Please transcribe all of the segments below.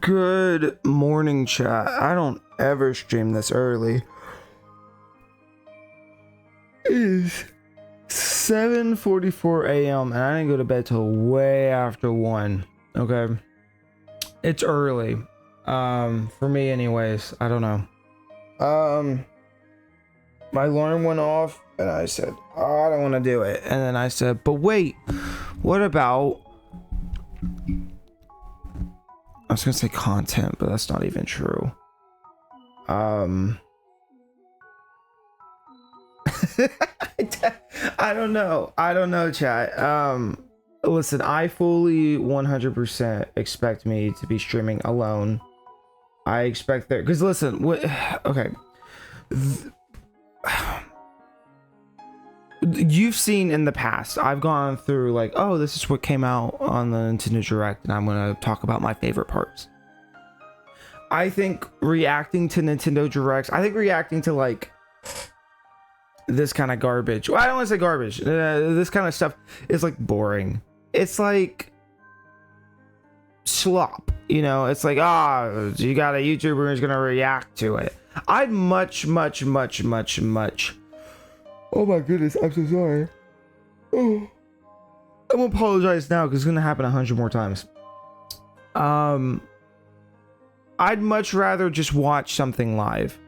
Good morning, chat. I don't ever stream this early. It is 7:44 a.m. and I didn't go to bed till way after 1. Okay. It's early. For me anyways. I don't know. My alarm went off and I said, oh, I don't want to do it. And then I said, but wait, what about... I was gonna say content, but that's not even true. I don't know, chat. Listen, I fully 100% expect me to be streaming alone. I expect that, because listen, okay. You've seen in the past, I've gone through like, oh, this is what came out on the Nintendo Direct, and I'm going to talk about my favorite parts. I think reacting to Nintendo Directs, I think reacting to like this kind of garbage, well, I don't want to say garbage, this kind of stuff is like boring. It's like slop, you know? It's like, you got a YouTuber who's going to react to it. I'd much oh my goodness, I'm so sorry. Oh. I'm gonna apologize now because it's gonna happen 100 more times. I'd much rather just watch something live.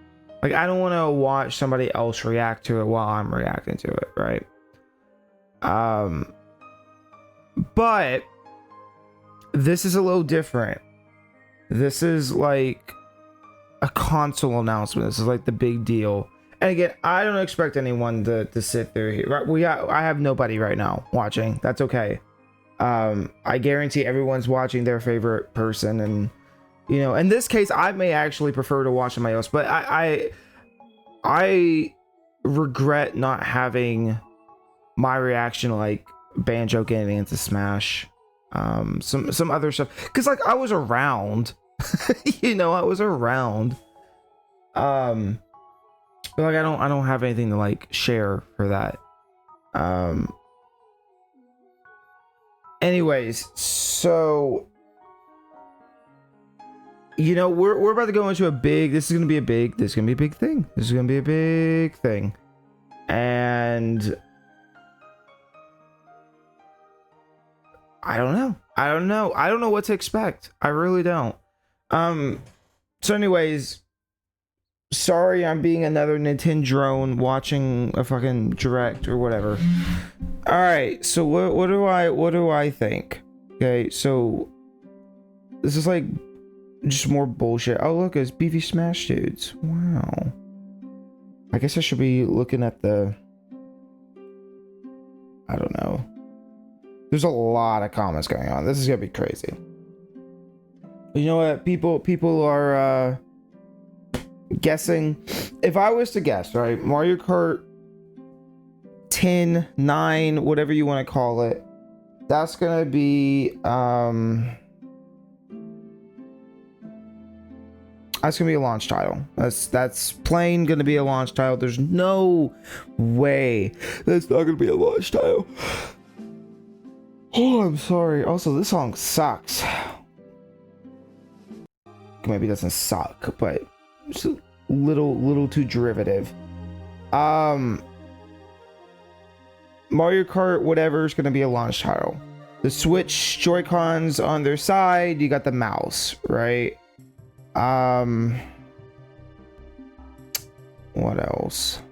Like, I don't want to watch somebody else react to it while I'm reacting to it, right? But this is a little different. This is like a console announcement. This is like the big deal. And again, I don't expect anyone to sit through here. I have nobody right now watching. That's okay. I guarantee everyone's watching their favorite person, and you know, in this case, I may actually prefer to watch somebody else. But I regret not having my reaction to, like, Banjo getting into Smash, some other stuff, because like I was around, you know, I was around. But like I don't have anything to like share for that. Anyways, so you know, we're about to go into this is gonna be a big thing. This is gonna be a big thing. And I don't know what to expect. I really don't. So anyways, sorry, I'm being another Nintendo drone watching a fucking direct or whatever. All right, so what do I think? Okay, so this is like just more bullshit. Oh look, it's Beefy Smash Dudes. Wow. I guess I should be looking at the... I don't know. There's a lot of comments going on. This is gonna be crazy. You know what? People are guessing. If I was to guess, right, Mario Kart 10, 9, whatever you want to call it, that's gonna be that's gonna be a launch title. That's plain gonna be a launch title. There's no way that's not gonna be a launch title. Oh, I'm sorry. Also, this song sucks. Maybe it doesn't suck, but it's a little too derivative. Mario Kart whatever is gonna be a launch title. The Switch Joy-Cons on their side, you got the mouse, right? What else?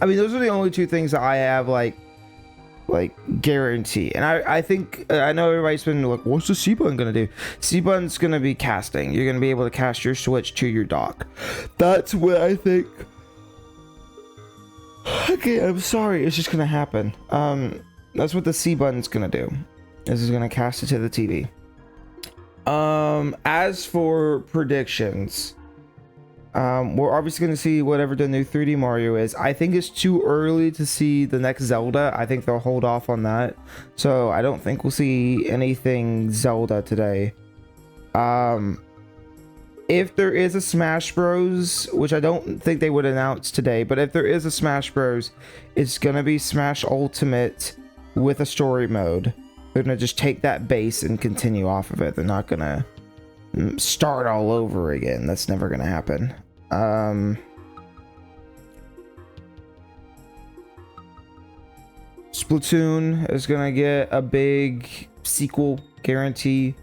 I mean, those are the only two things that I have like guarantee. And I think I know everybody's been like, what's the C button gonna do? C button's gonna be casting. You're gonna be able to cast your Switch to your dock. That's what I think. Okay, I'm sorry, it's just gonna happen. That's what the C button's gonna do. This is gonna cast it to the TV. As for predictions, we're obviously going to see whatever the new 3D Mario is. I think it's too early to see the next Zelda. I think they'll hold off on that. So I don't think we'll see anything Zelda today. If there is a Smash Bros, which I don't think they would announce today, but if there is a Smash Bros, it's going to be Smash Ultimate with a story mode. They're gonna just take that base and continue off of it. They're not gonna start all over again. That's never gonna happen. Splatoon is gonna get a big sequel guarantee.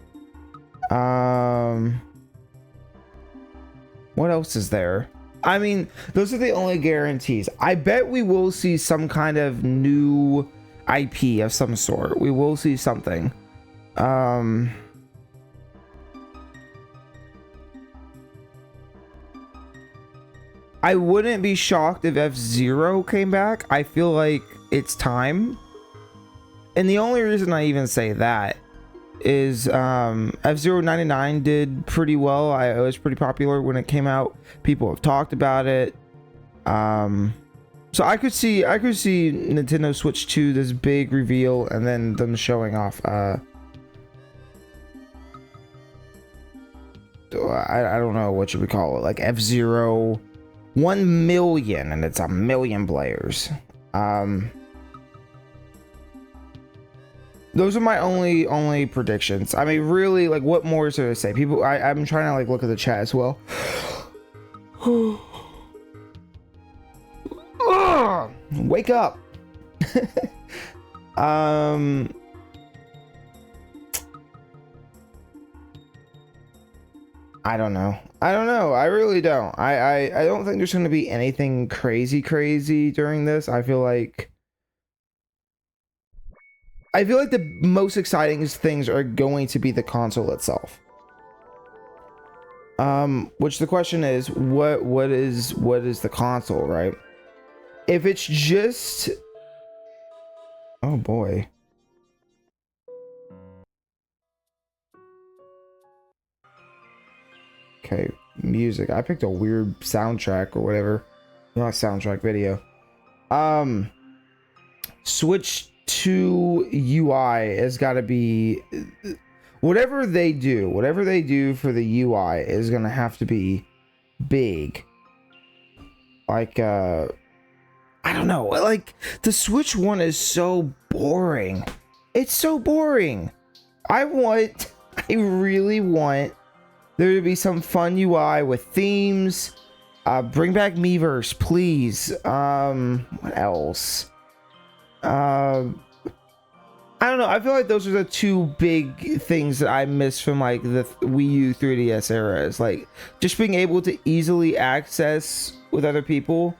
What else is there? I mean, those are the only guarantees. I bet we will see some kind of new IP of some sort. We will see something. I wouldn't be shocked if F-Zero came back. I feel like it's time. And the only reason I even say that is F-Zero 99 did pretty well. It was pretty popular when it came out. People have talked about it. So I could see Nintendo Switch 2, this big reveal, and then them showing off I don't know what you would call it, like F-Zero 1 million, and it's 1 million players. Those are my only predictions. I mean, really, like, what more is there to say? People, I'm trying to like look at the chat as well. Wake up. I don't know. I really don't. I don't think there's going to be anything crazy during this. I feel like the most exciting things are going to be the console itself. Which the question is, what is the console, right? If it's just, oh boy. Okay, music. I picked a weird soundtrack or whatever. Not soundtrack, video. Switch 2 UI has got to be, whatever they do for the UI is gonna have to be big. Like I don't know, like the Switch one is so boring. It's so boring. I really want there to be some fun UI with themes. Bring back Miiverse, please. What else? I don't know. I feel like those are the two big things that I miss from like the Wii U 3DS era. Is like just being able to easily access with other people.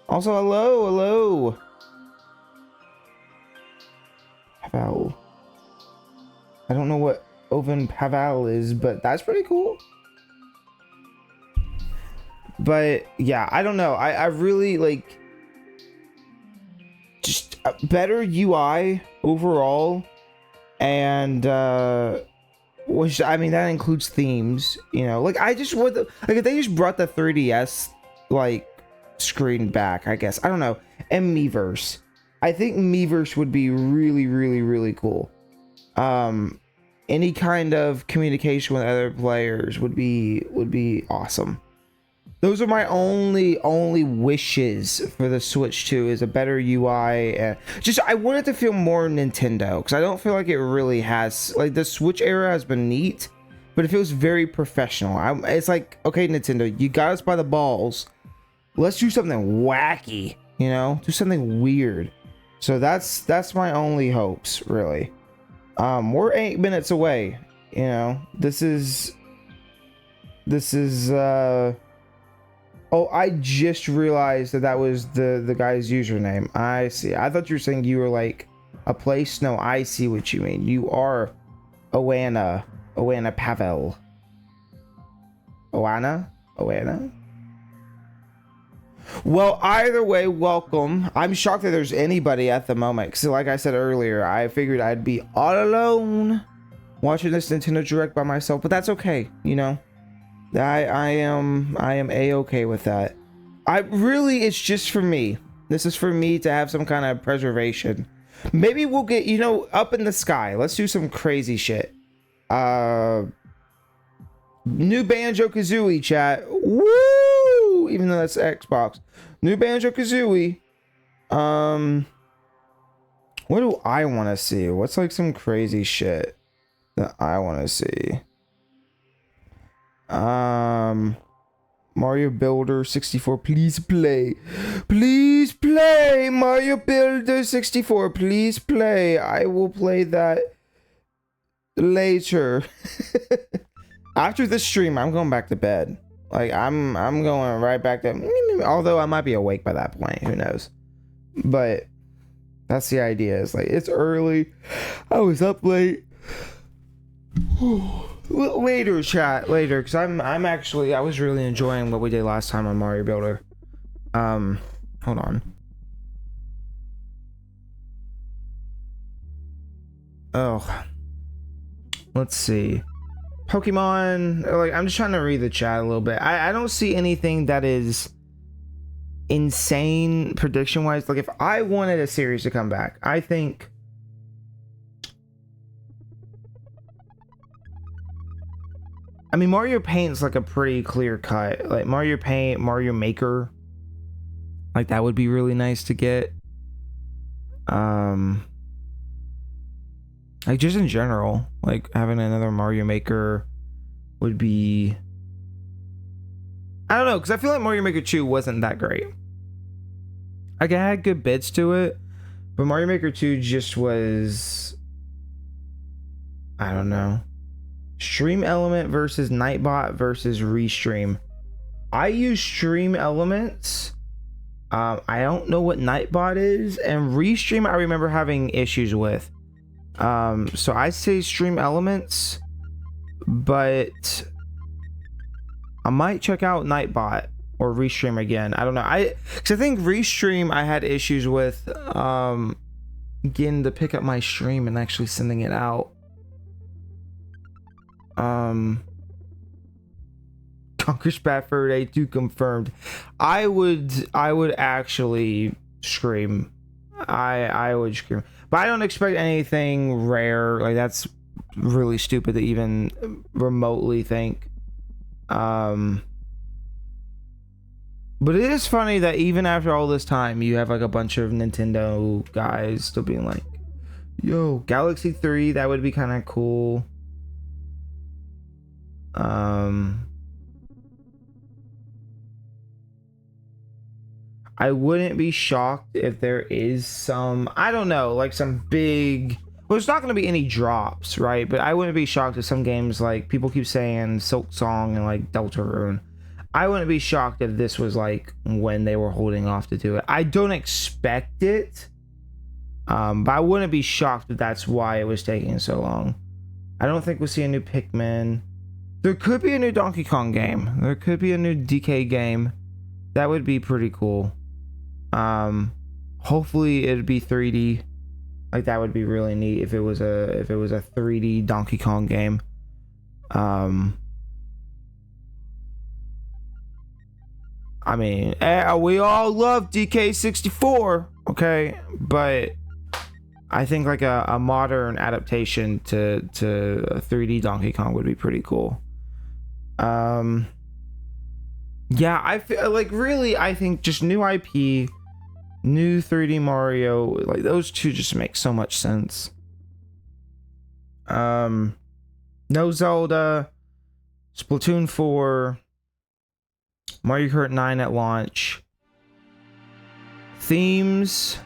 Also, hello. Pavel. I don't know what Oven Pavel is, but that's pretty cool. But yeah, I don't know. I really like just a better UI overall, and which, I mean, that includes themes, you know. Like I just want like if they just brought the 3DS like screen back, I guess, I don't know, and Miiverse. I think Miiverse would be really cool. Any kind of communication with other players would be awesome. Those are my only wishes for the Switch 2, is a better UI, and just I want it to feel more Nintendo, because I don't feel like it really has. Like the Switch era has been neat, but it feels very professional. It's like, okay, Nintendo, you got us by the balls. Let's do something wacky, you know, do something weird. So that's my only hopes, really. We're 8 minutes away, you know. This is oh, I just realized that was the guy's username. I see. I thought you were saying you were like a place. No, I see what you mean. You are Oana Pavel. Oana. Well, either way, welcome. I'm shocked that there's anybody at the moment. So like I said earlier, I figured I'd be all alone watching this Nintendo Direct by myself, but that's okay, you know. I am a-okay with that. It's just for me. This is for me to have some kind of preservation. Maybe we'll get, you know, up in the sky. Let's do some crazy shit. New Banjo-Kazooie, chat. Woo! Even though that's Xbox. New Banjo-Kazooie. What do I want to see? What's like some crazy shit that I want to see? Mario Builder 64, please play. Please play Mario Builder 64. Please play. I will play that later. After this stream, I'm going back to bed. Like I'm going right back to, although I might be awake by that point, who knows. But that's the idea. It's like it's early. I was up late. Later, chat, later, because I'm actually, I was really enjoying what we did last time on Mario Builder. Hold on. Oh, let's see. Pokemon, like, I'm just trying to read the chat a little bit. I don't see anything that is insane prediction wise. Like, if I wanted a series to come back, I think Mario Paint's like a pretty clear cut. Like Mario Paint, Mario Maker, like that would be really nice to get. Like just in general, like having another Mario Maker would be, I don't know, because I feel like Mario Maker 2 wasn't that great. Like it had good bits to it, but Mario Maker 2 just was, I don't know. Stream Element versus Nightbot versus Restream. I use Stream Elements. I don't know what Nightbot is, and Restream I remember having issues with. So I say Stream Elements, but I might check out Nightbot or Restream again. I don't know. Because I think Restream I had issues with getting to pick up my stream and actually sending it out. Conquer Spafford A2 confirmed. I would actually scream. I would scream. But I don't expect anything rare. Like that's really stupid to even remotely think. But it is funny that even after all this time, you have like a bunch of Nintendo guys still being like, yo, Galaxy 3, that would be kind of cool. I wouldn't be shocked if there is some, I don't know, like some big, well, there's not going to be any drops, right? But I wouldn't be shocked if some games, like people keep saying Silk Song and like Deltarune. I wouldn't be shocked if this was like when they were holding off to do it. I don't expect it, but I wouldn't be shocked if that's why it was taking so long. I don't think we'll see a new Pikmin. There could be a new Donkey Kong game. There could be a new DK game. That would be pretty cool. Hopefully it'd be 3D. Like that would be really neat if it was a 3D Donkey Kong game. I mean, we all love DK64, okay? But I think like a modern adaptation to a 3D Donkey Kong would be pretty cool. Yeah, I feel like really, I think just new IP, new 3D Mario, like those two just make so much sense. No Zelda, Splatoon 4, Mario Kart 9 at launch, themes,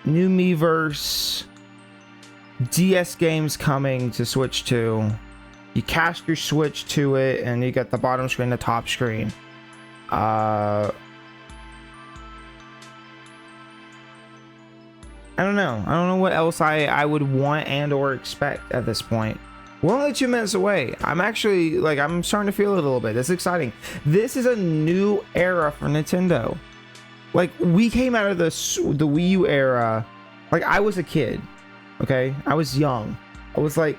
new Miiverse, DS games coming to Switch 2. You cast your Switch to it and you got the bottom screen, the top screen. I don't know what else I would want and or expect at this point. We're only 2 minutes away. I'm actually like, I'm starting to feel it a little bit. This is exciting. This is a new era for Nintendo. Like we came out of the Wii U era. Like I was a kid, okay? I was young. I was like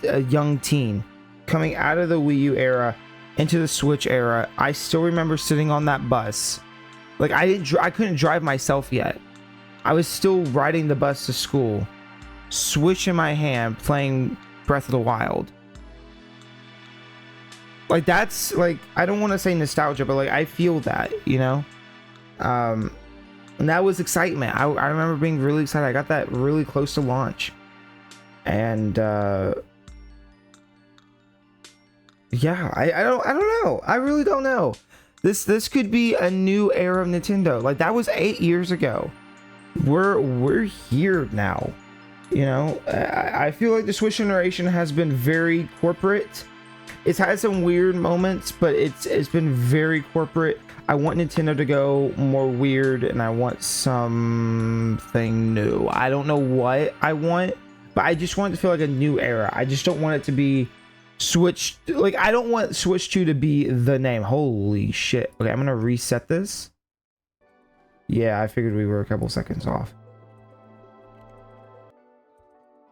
a young teen coming out of the Wii U era into the Switch era. I still remember sitting on that bus. Like I couldn't drive myself yet. I was still riding the bus to school, Switch in my hand, playing Breath of the Wild. Like that's like, I don't want to say nostalgia, but like I feel that, you know. And And that was excitement. I remember being really excited. I got that really close to launch. And yeah, I don't know. I really don't know. This could be a new era of Nintendo. Like, that was 8 years ago. We're here now. You know, I feel like the Switch generation has been very corporate. It's had some weird moments, but it's been very corporate. I want Nintendo to go more weird, and I want something new. I don't know what I want, but I just want it to feel like a new era. I just don't want it to be Switch. Like, I don't want Switch 2 to be the name. Holy shit. Okay, I'm gonna reset this. Yeah, I figured we were a couple seconds off.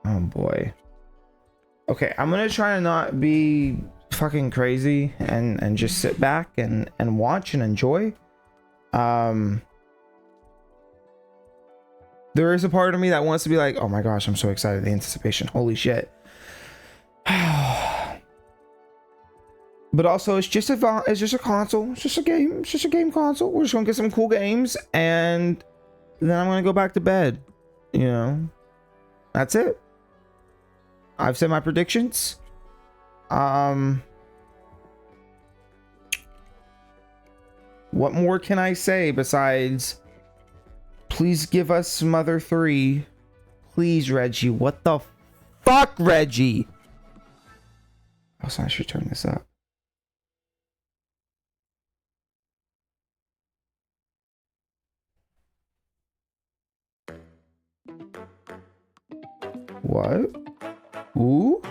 Oh boy. Okay, I'm gonna try to not be fucking crazy and just sit back and watch and enjoy. There is a part of me that wants to be like, oh my gosh, I'm so excited. The anticipation, holy shit. But also, it's just a console. It's just a game. It's just a game console. We're just gonna get some cool games, and then I'm gonna go back to bed. You know, that's it. I've said my predictions. What more can I say besides, please give us Mother 3. Please, Reggie. What the fuck, Reggie? Also, I should turn this up. What? Ooh?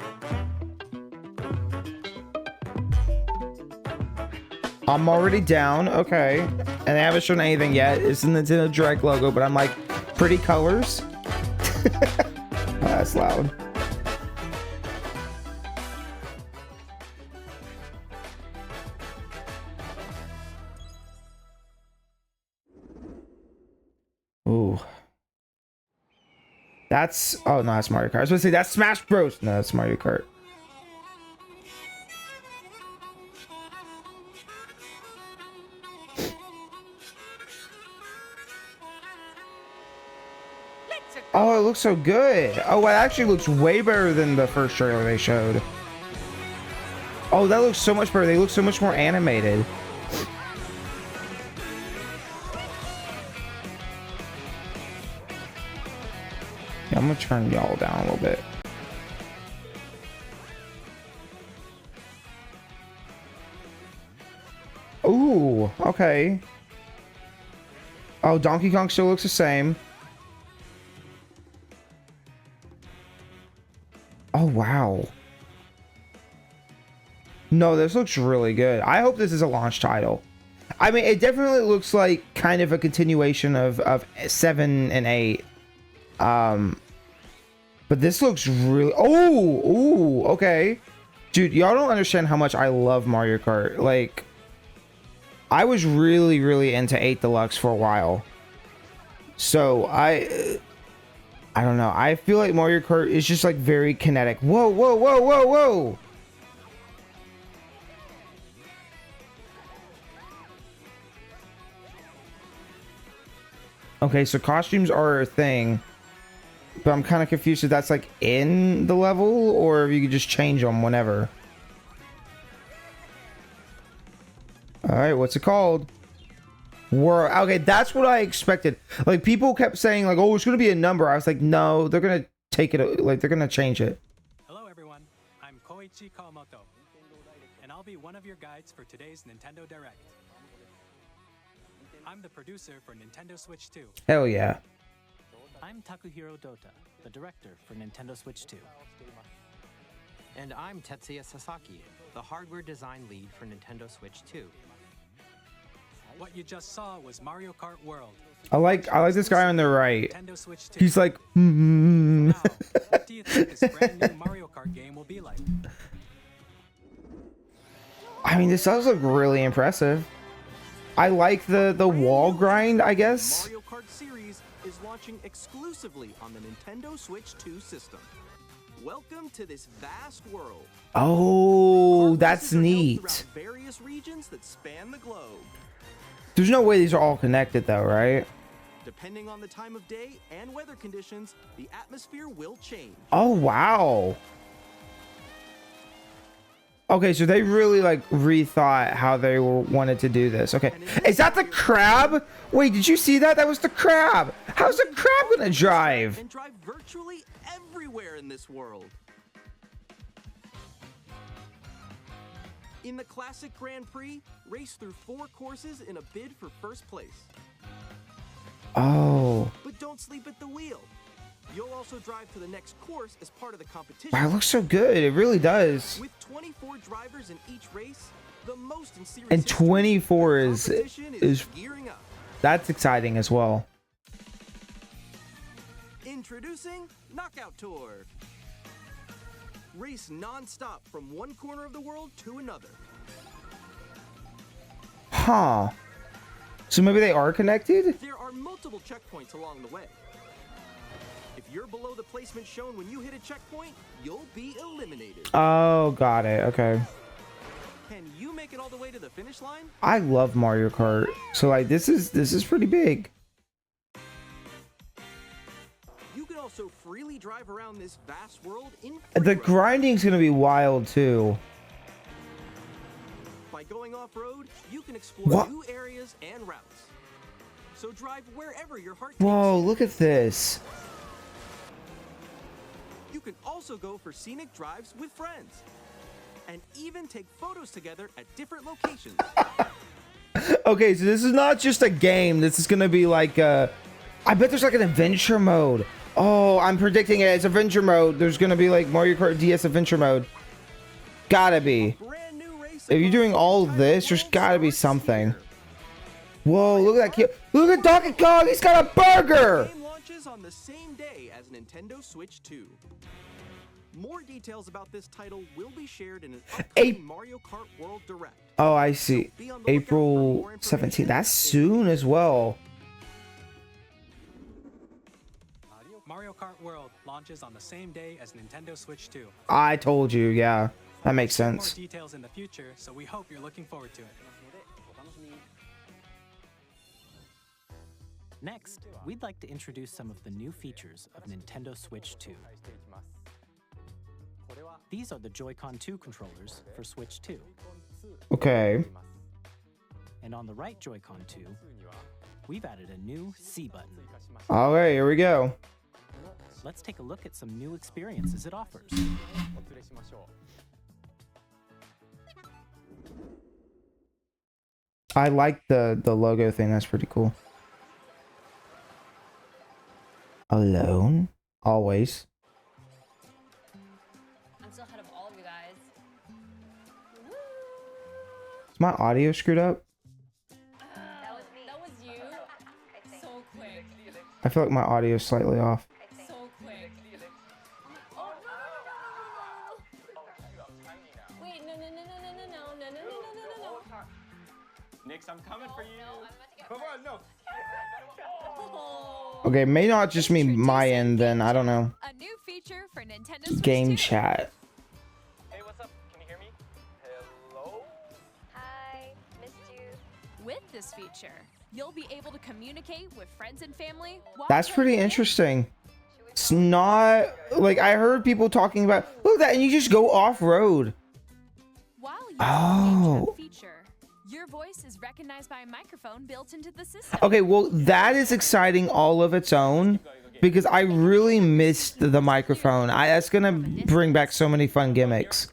I'm already down. Okay. And they haven't shown anything yet. It's the Nintendo Direct logo, but I'm like, pretty colors. Oh, that's loud. Ooh. That's, oh no, that's Mario Kart. I was gonna say that's Smash Bros. No, that's Mario Kart. Oh, it looks so good. Oh, it actually looks way better than the first trailer they showed. Oh, that looks so much better. They look so much more animated. Yeah, I'm gonna turn y'all down a little bit. Ooh, okay. Oh, Donkey Kong still looks the same. Oh, wow. No, this looks really good. I hope this is a launch title. I mean, it definitely looks like kind of a continuation of 7 and 8. But this looks really... Oh, ooh, okay. Dude, y'all don't understand how much I love Mario Kart. Like, I was really, really into 8 Deluxe for a while. So, I don't know. I feel like Mario Kart is just like very kinetic. Whoa, whoa, whoa, whoa, whoa. Okay, so costumes are a thing. But I'm kind of confused if that's like in the level or if you could just change them whenever. Alright, what's it called? Okay, that's what I expected. Like, people kept saying like, oh, it's gonna be a number. I was like, no, they're gonna take it, like, they're gonna change it. Hello everyone, I'm Koichi Kawamoto, and I'll be one of your guides for today's Nintendo Direct. I'm the producer for Nintendo Switch 2. Hell yeah. I'm Takuhiro Dota, the director for Nintendo Switch 2. And I'm Tetsuya Sasaki, the hardware design lead for Nintendo Switch 2. What you just saw was Mario Kart World. I like this guy on the right. Nintendo Switch 2. He's like, Now, what do you think this brand new Mario Kart game will be like? I mean, this does look really impressive. I like the wall grind, I guess. Mario Kart series is launching exclusively on the Nintendo Switch 2 system. Welcome to this vast world. Oh, that's Races are held neat. throughout various regions that span the globe. There's no way these are all connected though, right? Depending on the time of day and weather conditions, the atmosphere will change. Oh, wow. Okay, so they really like rethought how they wanted to do this. Okay, is that the crab? Wait, did you see that? That was the crab. How's the crab gonna drive? And drive virtually everywhere in this world. In the Classic Grand Prix, race through 4 courses in a bid for first place. Oh. But don't sleep at the wheel. You'll also drive to the next course as part of the competition. Wow, it looks so good. It really does. With 24 drivers in each race, the most in series And history, 24 the is competition gearing up. that's exciting as well. Introducing Knockout Tour. Race non-stop from one corner of the world to another. Huh. So maybe they are connected? There are multiple checkpoints along the way. If you're below the placement shown when you hit a checkpoint, you'll be eliminated. Oh, got it. Okay. Can you make it all the way to the finish line? I love Mario Kart. So like this is pretty big. You can also freely drive around this vast world in The free roam. grinding's gonna be wild too. By going off-road, you can explore What? new areas and routes. So drive wherever your heart takes Whoa, you. look at this. You can also go for scenic drives with friends. And even take photos together at different locations. Okay, so this is not just a game. This is gonna be like I bet there's like an adventure mode. Oh, I'm predicting it. It's adventure mode. There's gonna be like Mario Kart DS adventure mode. Gotta be. Brand new race If you're doing all this, there's gotta be something. Whoa, look at that kid. Look at Donkey Kong. He's got a burger. The game launches on the same day as Nintendo Switch 2. More details about this title will be shared in an upcoming Mario Kart World Direct. Oh, I see. Be on the lookout for April more information 17th. That's and soon as well. Mario Kart World launches on the same day as Nintendo Switch 2. I told you. Yeah, that makes More sense. details in the future, so we hope you're looking forward to it. Next, we'd like to introduce some of the new features of Nintendo Switch 2. These are the Joy-Con 2 controllers for Switch 2. Okay. And on the right Joy-Con 2, we've added a new C button. All right, here we go. Let's take a look at some new experiences it offers. I like the logo thing. That's pretty cool. Alone, always. I'm still ahead of all of you guys. Woo! Is my audio screwed up? That was me. That was you. So quick. I feel like my audio is slightly off. So quick. Oh no! Wait, no, no, no, no, no, no, no, no, no, no, no, no. Nix, I'm coming for you. No, I'm about to get. Come on, no. Oh. Okay, may not just mean my end then. I don't know. A new feature for Nintendo Switch Game 2. chat. Hey, what's up? Can you hear me? Hello? Hi, missed you. With this feature, you'll be able to communicate with friends and family while That's pretty playing games. interesting. It's not like I heard people talking about. Look at that, and you just go off road. While using Oh. the Game Chat feature, your voice is recognized by a microphone built into the system. Okay, well that is exciting all of its own because I really missed the microphone. That's gonna bring back so many fun gimmicks.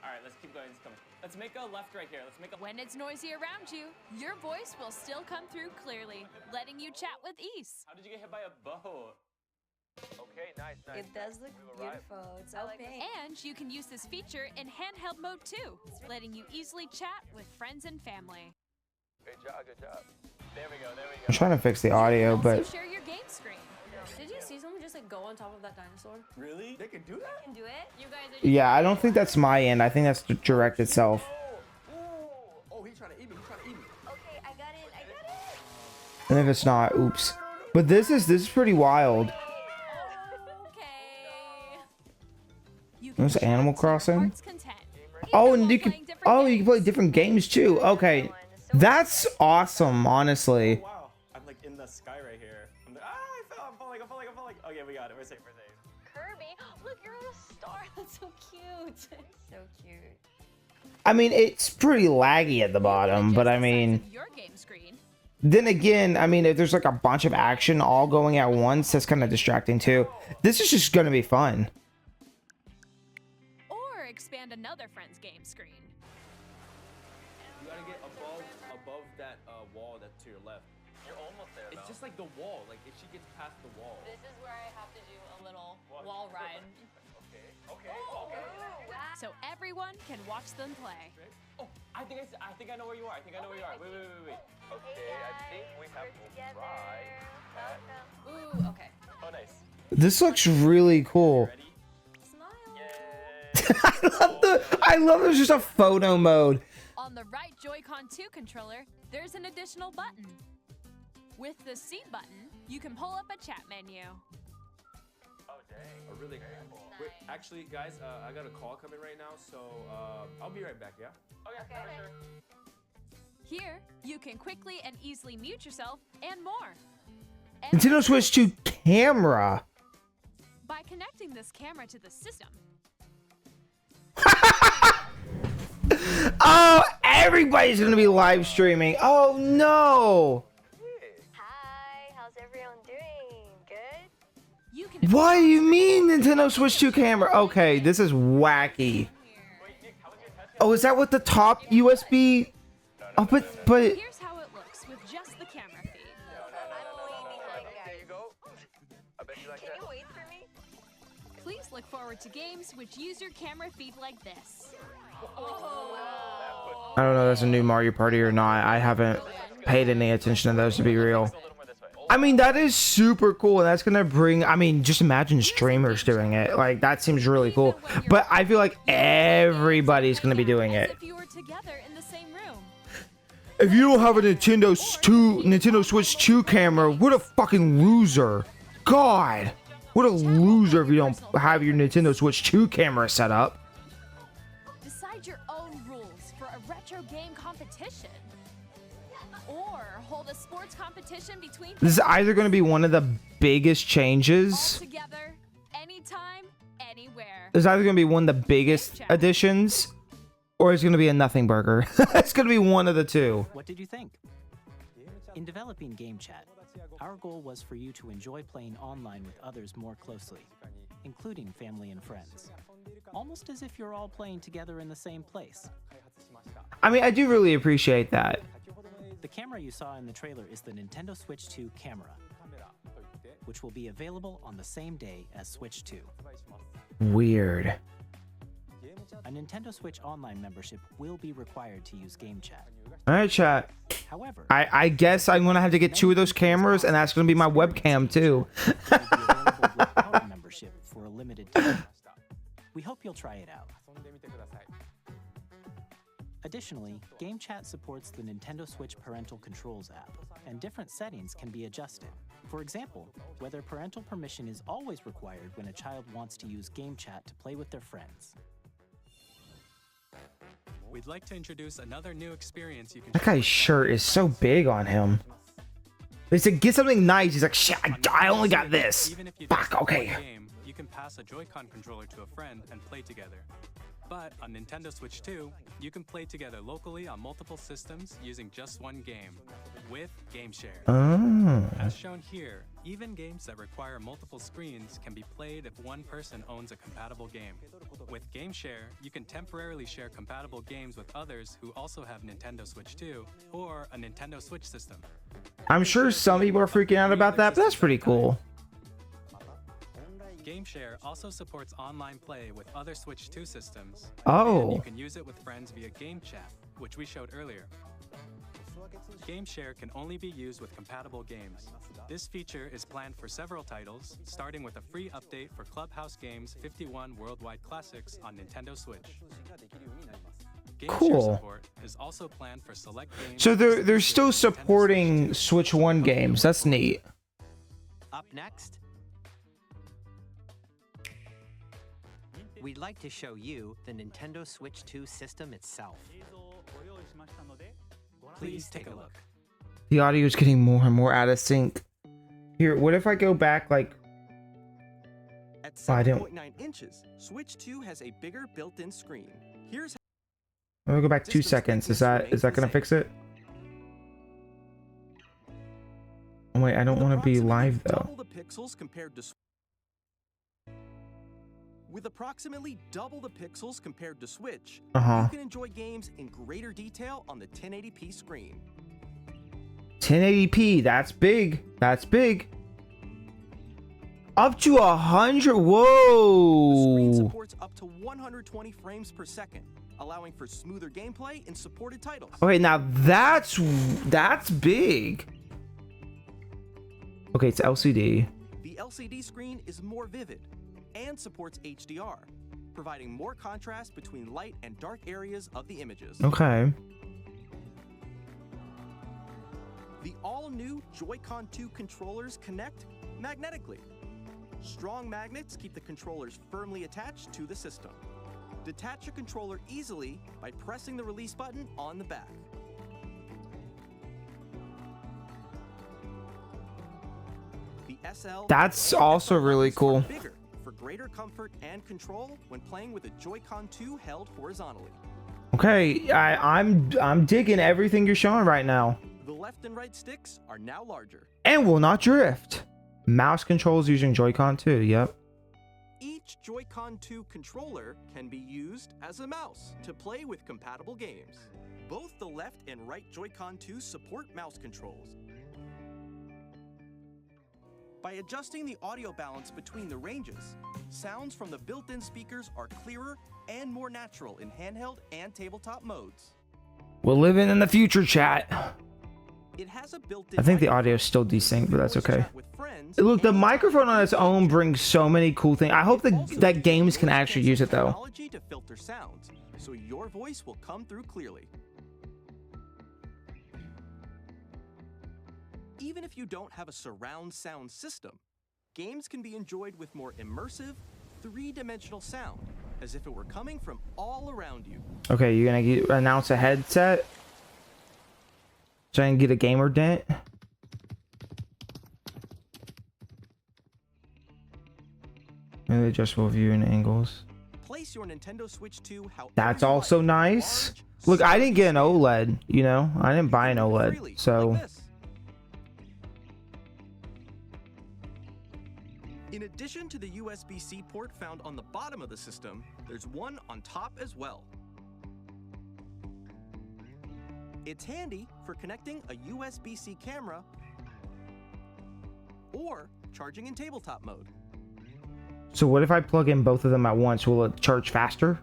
All right, let's keep going. It's coming. Let's make a left right here. Let's make a. When it's noisy around you, your voice will still come through clearly, letting you chat with ease. How did you get hit by a boat? Okay, nice, nice. It does look beautiful. It's so pink. And you can use this feature in handheld mode too, letting you easily chat with friends and family. Good job, good job. There we go, there we I'm go. trying to fix the audio, Also but share your game screen. Did you see someone just like go on top of that dinosaur? Really? They can do that? Can do it. You guys are. yeah, I don't think that's my end. I think that's the direct itself. Oh, he's trying to eat me. He's trying to eat me. Okay, I got it. I got it. And if it's not, oops. But this is pretty wild. Okay. You There's chat Animal to your Crossing. heart's content. Oh, Even and while you can playing different you can play games. different games too. Okay, that's awesome. Honestly, Wow, I'm like in the sky. Okay, we got it. We're safe. We're safe. Kirby, look, you're on a star. That's so cute. So cute. I mean, it's pretty laggy at the bottom, but I mean, Your game screen. then again, I mean, if there's like a bunch of action all going at once, that's kind of distracting too. This is just gonna be fun. Or expand another friend's game screen. You gotta get above that wall that's to your left. You're almost there, It's just like the wall. Like if she gets past the wall. This is where I have to do a little wall ride. Okay. So everyone can watch them play. Oh, I think I know where you are. I think I know where you are. Wait. Okay, I think we have to try that. Ooh, okay. Oh, nice. This looks really cool. Ready? Smile. I love there's just a photo mode. On the right Joy-Con 2 controller, there's an additional button. With the C button, you can pull up a chat menu. Oh, dang. Oh, really? Wait, actually, guys, I got a call coming right now, so I'll be right back. Yeah. Okay, for sure. Here, you can quickly and easily mute yourself and more. Nintendo Switch 2 camera. By connecting this camera to the system, Oh, everybody's gonna be live streaming. Oh no. Hi, how's everyone doing? Good? you can What do you mean Nintendo Switch 2 camera? Okay, this is wacky. Oh, is that what the top USB? Oh, but Here's how it looks with just the camera feed. There you go. I bet you like Can that. you wait for me? Please look forward to games which use your camera feed like this. I don't know if that's a new Mario Party or not. I haven't paid any attention to those, to be real. A little more this way. Oh, I mean, that is super cool. And that's gonna bring, I mean, just imagine streamers doing it. Like, that seems really cool. But I feel like everybody's gonna be doing As it. if you were together in the same room. If you don't have a Nintendo Switch 2 camera, what a fucking loser. God, what a loser if you don't have your Nintendo Switch 2 camera set up. Decide your own rules for a retro game competition. Or hold a sports competition between This is either going to be one of the biggest all changes. together, anytime, anywhere. It's either going to be one of the biggest additions, or it's going to be a nothing burger. It's going to be one of the two. What did you think? In developing Game Chat, our goal was for you to enjoy playing online with others more closely, including family and friends. Almost as if you're all playing together in the same place. I mean, I do really appreciate that. The camera you saw in the trailer is the Nintendo Switch 2 camera, which will be available on the same day as Switch 2. Weird. A Nintendo Switch Online membership will be required to use Game Chat. All right, chat. However, I guess I'm going to have to get two of those cameras, and that's going to be my webcam, too. it will be available without a membership for a limited time. We hope you'll try it out. Additionally, Game Chat supports the Nintendo Switch Parental Controls app, and different settings can be adjusted. For example, whether parental permission is always required when a child wants to use Game Chat to play with their friends. We'd like to introduce another new experience you can That guy's shirt is so big on him. They said, get something nice. He's like, shit, I only got this. Even if you Fuck, don't okay. play a game, you can pass a Joy-Con controller to a friend and play together. But on Nintendo Switch 2, you can play together locally on multiple systems using just one game, with Game Share. Oh. As shown here, even games that require multiple screens can be played if one person owns a compatible game. With Game Share, you can temporarily share compatible games with others who also have Nintendo Switch 2 or a Nintendo Switch system. I'm sure some people are freaking out about that, but that's pretty cool. GameShare also supports online play with other Switch 2 systems. Oh. And you can use it with friends via Game Chat, which we showed earlier. GameShare can only be used with compatible games. This feature is planned for several titles, starting with a free update for Clubhouse Games 51 Worldwide Classics on Nintendo Switch. GameShare Cool. support is also planned for select games. So they're still Nintendo supporting Switch 1 games. That's neat. Up next, we'd like to show you the Nintendo Switch 2 system itself. Please take a look. The audio is getting more and more out of sync. Here, what if I go back like At I didn't- 7.9 inches, Switch 2 has a bigger built-in screen. Here's I'm gonna go back 2 System seconds. Is thickness that gonna remains the fix it? Oh, wait, I don't want to be live though. double the pixels compared to With approximately double the pixels compared to Switch, you can enjoy games in greater detail on the 1080p screen. 1080p, that's big. That's big. Up to 100. The screen Whoa. supports up to 120 frames per second, allowing for smoother gameplay in supported titles. Okay, now that's big. Okay, it's LCD. The LCD screen is more vivid and supports HDR, providing more contrast between light and dark areas of the images. Okay. The all-new Joy-Con 2 controllers connect magnetically. Strong magnets keep the controllers firmly attached to the system. Detach your controller easily by pressing the release button on the back. The SL That's and also SL really buttons are cool. bigger for greater comfort and control when playing with a Joy-Con 2 held horizontally. Okay, I'm digging everything you're showing right now. The left and right sticks are now larger. And will not drift. Mouse controls using Joy-Con too. Yep. Each Joy-Con 2 controller can be used as a mouse to play with compatible games. Both the left and right Joy-Con 2 support mouse controls. By adjusting the audio balance between the ranges, sounds from the built-in speakers are clearer and more natural in handheld and tabletop modes. We're living in the future, chat. It has a built-in I think the microphone audio is still desynced, but that's for voice okay. chat with friends Look, the and microphone on its own brings so many cool things. I hope It also that uses games can voice actually use it cancel though. technology to filter sounds, so your voice will come through clearly. Even if you don't have a surround sound system, games can be enjoyed with more immersive, three-dimensional sound, as if it were coming from all around you. Okay, you're gonna announce a headset? Try and get a gamer dent? Maybe adjustable viewing angles. Place your Nintendo Switch 2 however That's you also like. nice. Large, Look, I small, didn't get an small. OLED, you know? I didn't buy an You can move OLED, freely, so... like this. In addition to the USB-C port found on the bottom of the system, there's one on top as well. It's handy for connecting a USB-C camera or charging in tabletop mode. So what if I plug in both of them at once? Will it charge faster?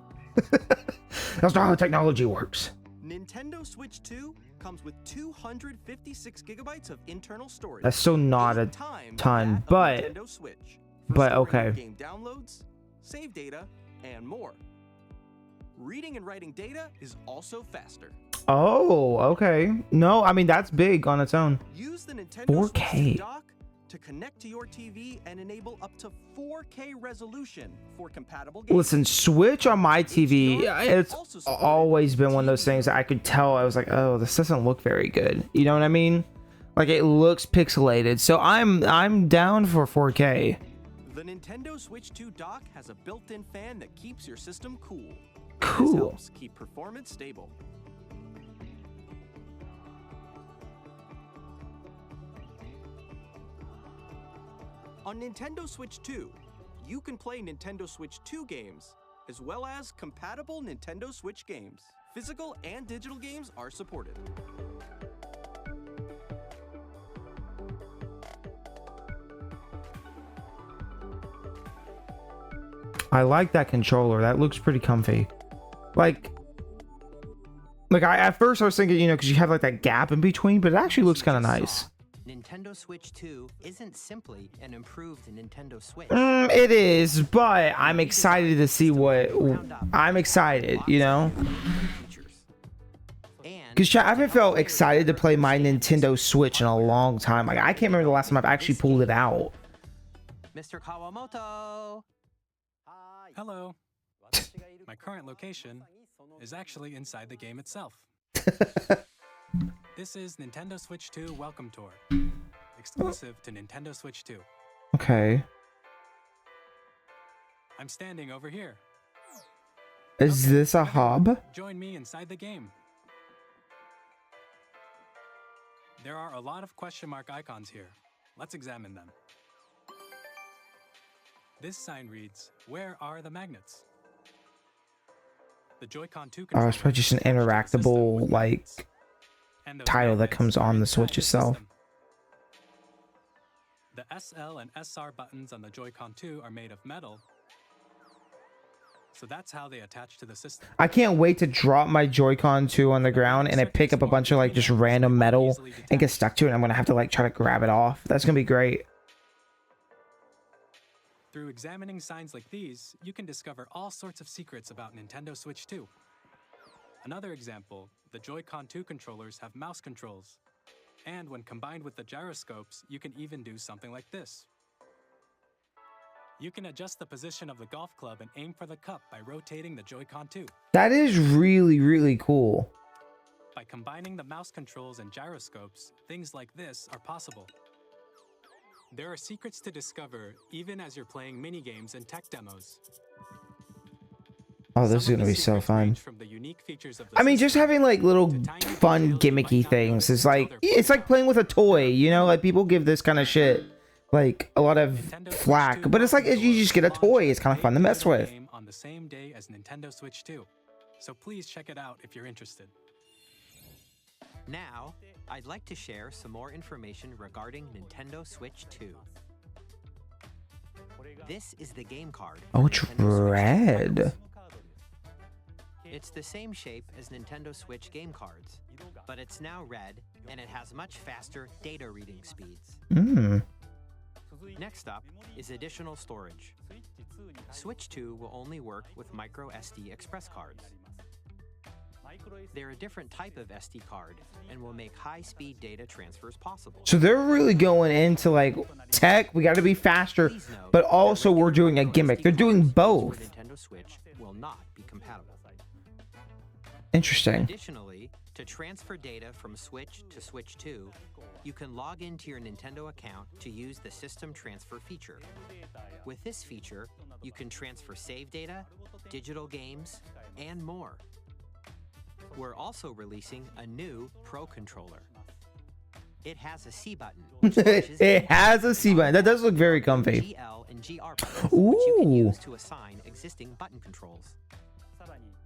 That's not how the technology works. Nintendo Switch 2 comes with 256 gigabytes of internal storage. That's still not a 8 times ton, that of but- Nintendo Switch, for but storing okay. your game downloads, save data, and more. Reading and writing data is also faster. Oh, okay. No, I mean, that's big on its own. Use the Nintendo 4K. Switch 2 dock to connect to your TV and enable up to 4K resolution for compatible games. Listen, Switch on my TV, it's also supported always been one of those TV things that I could tell. I was like, oh, this doesn't look very good. You know what I mean? Like, it looks pixelated. So I'm down for 4K. The Nintendo Switch 2 dock has a built-in fan that keeps your system cool. This Cool. helps keep performance stable. On Nintendo Switch 2, you can play Nintendo Switch 2 games, as well as compatible Nintendo Switch games. Physical and digital games are supported. I like that controller. That looks pretty comfy. Like at first I was thinking, you know, because you have like that gap in between, but it actually looks kind of nice. Nintendo Switch 2 isn't simply an improved Nintendo Switch. It is, but I'm excited to see what... I'm excited, you know? Because I haven't felt excited to play my Nintendo Switch in a long time. Like, I can't remember the last time I've actually pulled it out. Mr. Kawamoto! Hello. My current location is actually inside the game itself. This is Nintendo Switch 2 Welcome Tour, exclusive to Nintendo Switch 2. Okay. I'm standing over here. Is this a hub? Join me inside the game. There are a lot of question mark icons here. Let's examine them. This sign reads, "Where are the magnets?" The Joy-Con 2 Oh, it's probably just an interactable, like, title that comes on the Switch itself. The SL and SR buttons on the Joy-Con 2 are made of metal, so that's how they attach to the system. I can't wait to drop my Joy-Con 2 on the ground and it pick up a bunch of like just random metal and get stuck to it. And I'm gonna have to like try to grab it off. That's gonna be great. Through examining signs like these, you can discover all sorts of secrets about Nintendo Switch 2. Another example, the Joy-Con 2 controllers have mouse controls. And when combined with the gyroscopes, you can even do something like this. You can adjust the position of the golf club and aim for the cup by rotating the Joy-Con 2. That is really, really cool. By combining the mouse controls and gyroscopes, things like this are possible. There are secrets to discover even as you're playing mini-games and tech demos. Oh, this is gonna be so fun. From the unique features of I mean, just having like little fun gimmicky things is like, it's like playing with a toy, you know? Like people give this kind of shit like a lot of flack, but it's like you just get a toy. It's kind of fun to mess with. On the same day as Nintendo Switch 2. So please check it out if you're interested. Now, I'd like to share some more information regarding Nintendo Switch 2. This is the game card. Oh, it's red. It's the same shape as Nintendo Switch game cards, but it's now red and it has much faster data reading speeds. Next up is additional storage. Switch 2 will only work with micro SD express cards. They're a different type of SD card and will make high-speed data transfers possible. So they're really going into like tech, we got to be faster, but also we're doing a gimmick. They're doing both. Nintendo Switch will not be compatible. Interesting. Additionally, to transfer data from Switch to Switch 2, you can log into your Nintendo account to use the System Transfer feature. With this feature, you can transfer save data, digital games, and more. We're also releasing a new Pro Controller. It has a C button. It has a C button. That does look very comfy. GL and GR buttons, which you can use to assign existing button controls.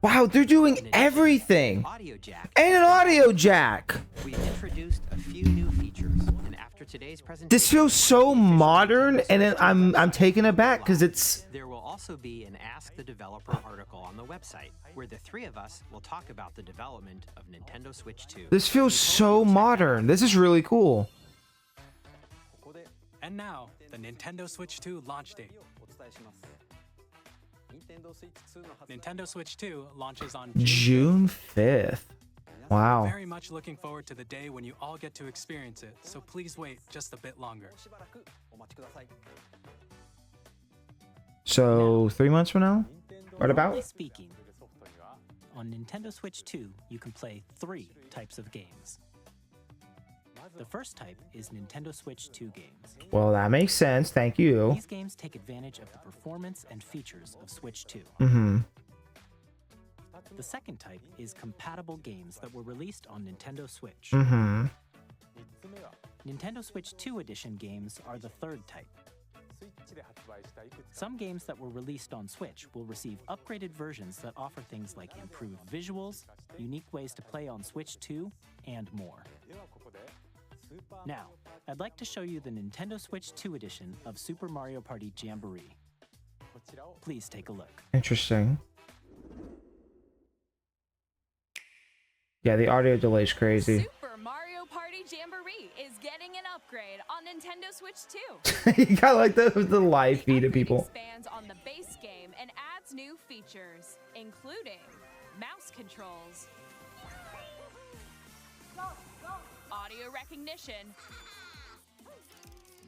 Wow, they're doing everything. Audio jack. And an audio jack. We've introduced a few new features, and after today's presentation, This feels so modern, and I'm taken aback because it's. There will also be an Ask the Developer article on the website, where the three of us will talk about the development of Nintendo Switch 2. This feels so modern. This is really cool. And now, the Nintendo Switch 2 launch date. Nintendo Switch 2 launches on June 5th. Wow. Very much looking forward to the day when you all get to experience it, so please wait just a bit longer. So 3 months from now? What about? Broadly speaking, on Nintendo Switch 2, you can play 3 types of games. The first type is Nintendo Switch 2 games. Well, that makes sense. Thank you. These games take advantage of the performance and features of Switch 2. The second type is compatible games that were released on Nintendo Switch. Nintendo Switch 2 Edition games are the third type. Some games that were released on Switch will receive upgraded versions that offer things like improved visuals, unique ways to play on Switch 2, and more. Now, I'd like to show you the Nintendo Switch 2 edition of Super Mario Party Jamboree. Please take a look. Interesting. Yeah, the audio delay is crazy. Super Mario Party Jamboree is getting an upgrade on Nintendo Switch 2. You got like the live feed of people. Expands on the base game and adds new features, including mouse controls, audio recognition,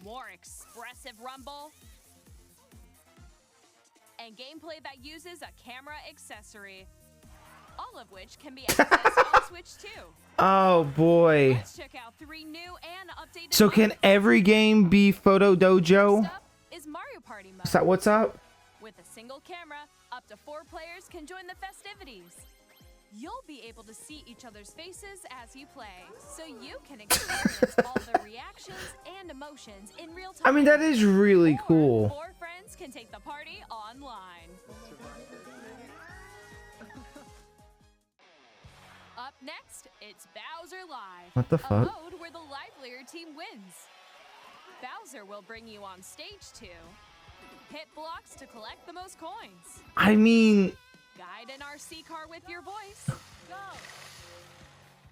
more expressive rumble, and gameplay that uses a camera accessory. All of which can be accessed on Switch 2. Oh boy. Let's check out 3 new and updated. So can every game be Photo Dojo? Next up is Mario Party mode. Is that what's up? With a single camera, up to 4 players can join the festivities. You'll be able to see each other's faces as you play, so you can experience all the reactions and emotions in real time. I mean, that is really cool. 4 friends can take the party online. Up next, it's Bowser Live. What the A fuck? mode where the livelier team wins. Bowser will bring you on stage 2. Hit blocks to collect the most coins. I mean, Guide an RC car with your voice. Go!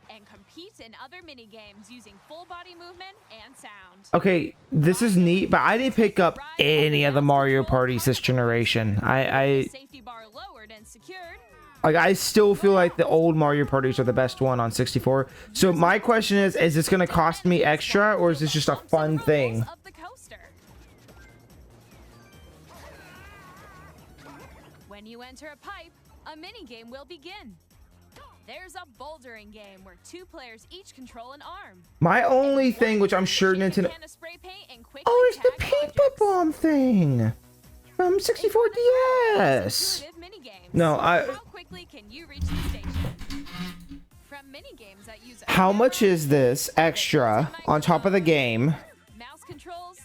And compete in other mini games using full body movement and sound. okay, this is neat, but I didn't pick up any of the Mario parties this generation. Safety bar lowered and secured. Like, I still feel like the old Mario parties are the best one on 64. So my question is this going to cost me extra, or is this just a fun thing? Of the coaster. When you enter a pipe, a mini game will begin. There's a bouldering game where 2 players each control an arm. My only thing, which I'm sure Nintendo... Can spray paint and quickly Oh, it's the tag paintball objects. bomb thing from 64 DS. Intuitive minigames. No, How quickly can you reach the station? From minigames that use a How much camera, is this extra on top of the game? mouse controls,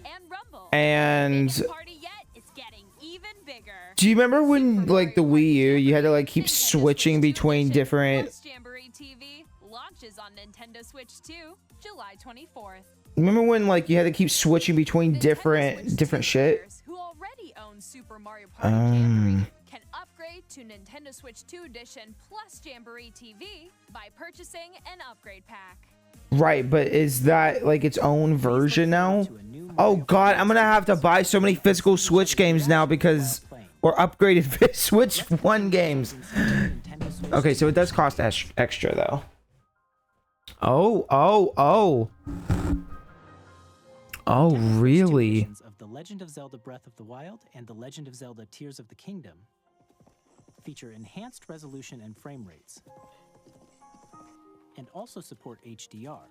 and rumble. And Biggest party yet, it's getting even bigger. do you remember when, like, the Wii U, you had to, like, keep switching between different... Plus Jamboree TV launches on Nintendo Switch 2, July 24th. Remember when, like, you had to keep switching between Nintendo different Switch 2 shit? players who already own Super Mario Party Jamboree can upgrade to Nintendo Switch 2 Edition plus Jamboree TV by purchasing an upgrade pack. Right, but is that, like, its own version now? Oh, God, I'm gonna have to buy so many physical Switch games now because... Or upgraded Switch 1 games. Okay, so it does cost extra, though. Oh, really? Of The Legend of Zelda Breath of the Wild and The Legend of Zelda Tears of the Kingdom feature enhanced resolution and frame rates, and also support HDR,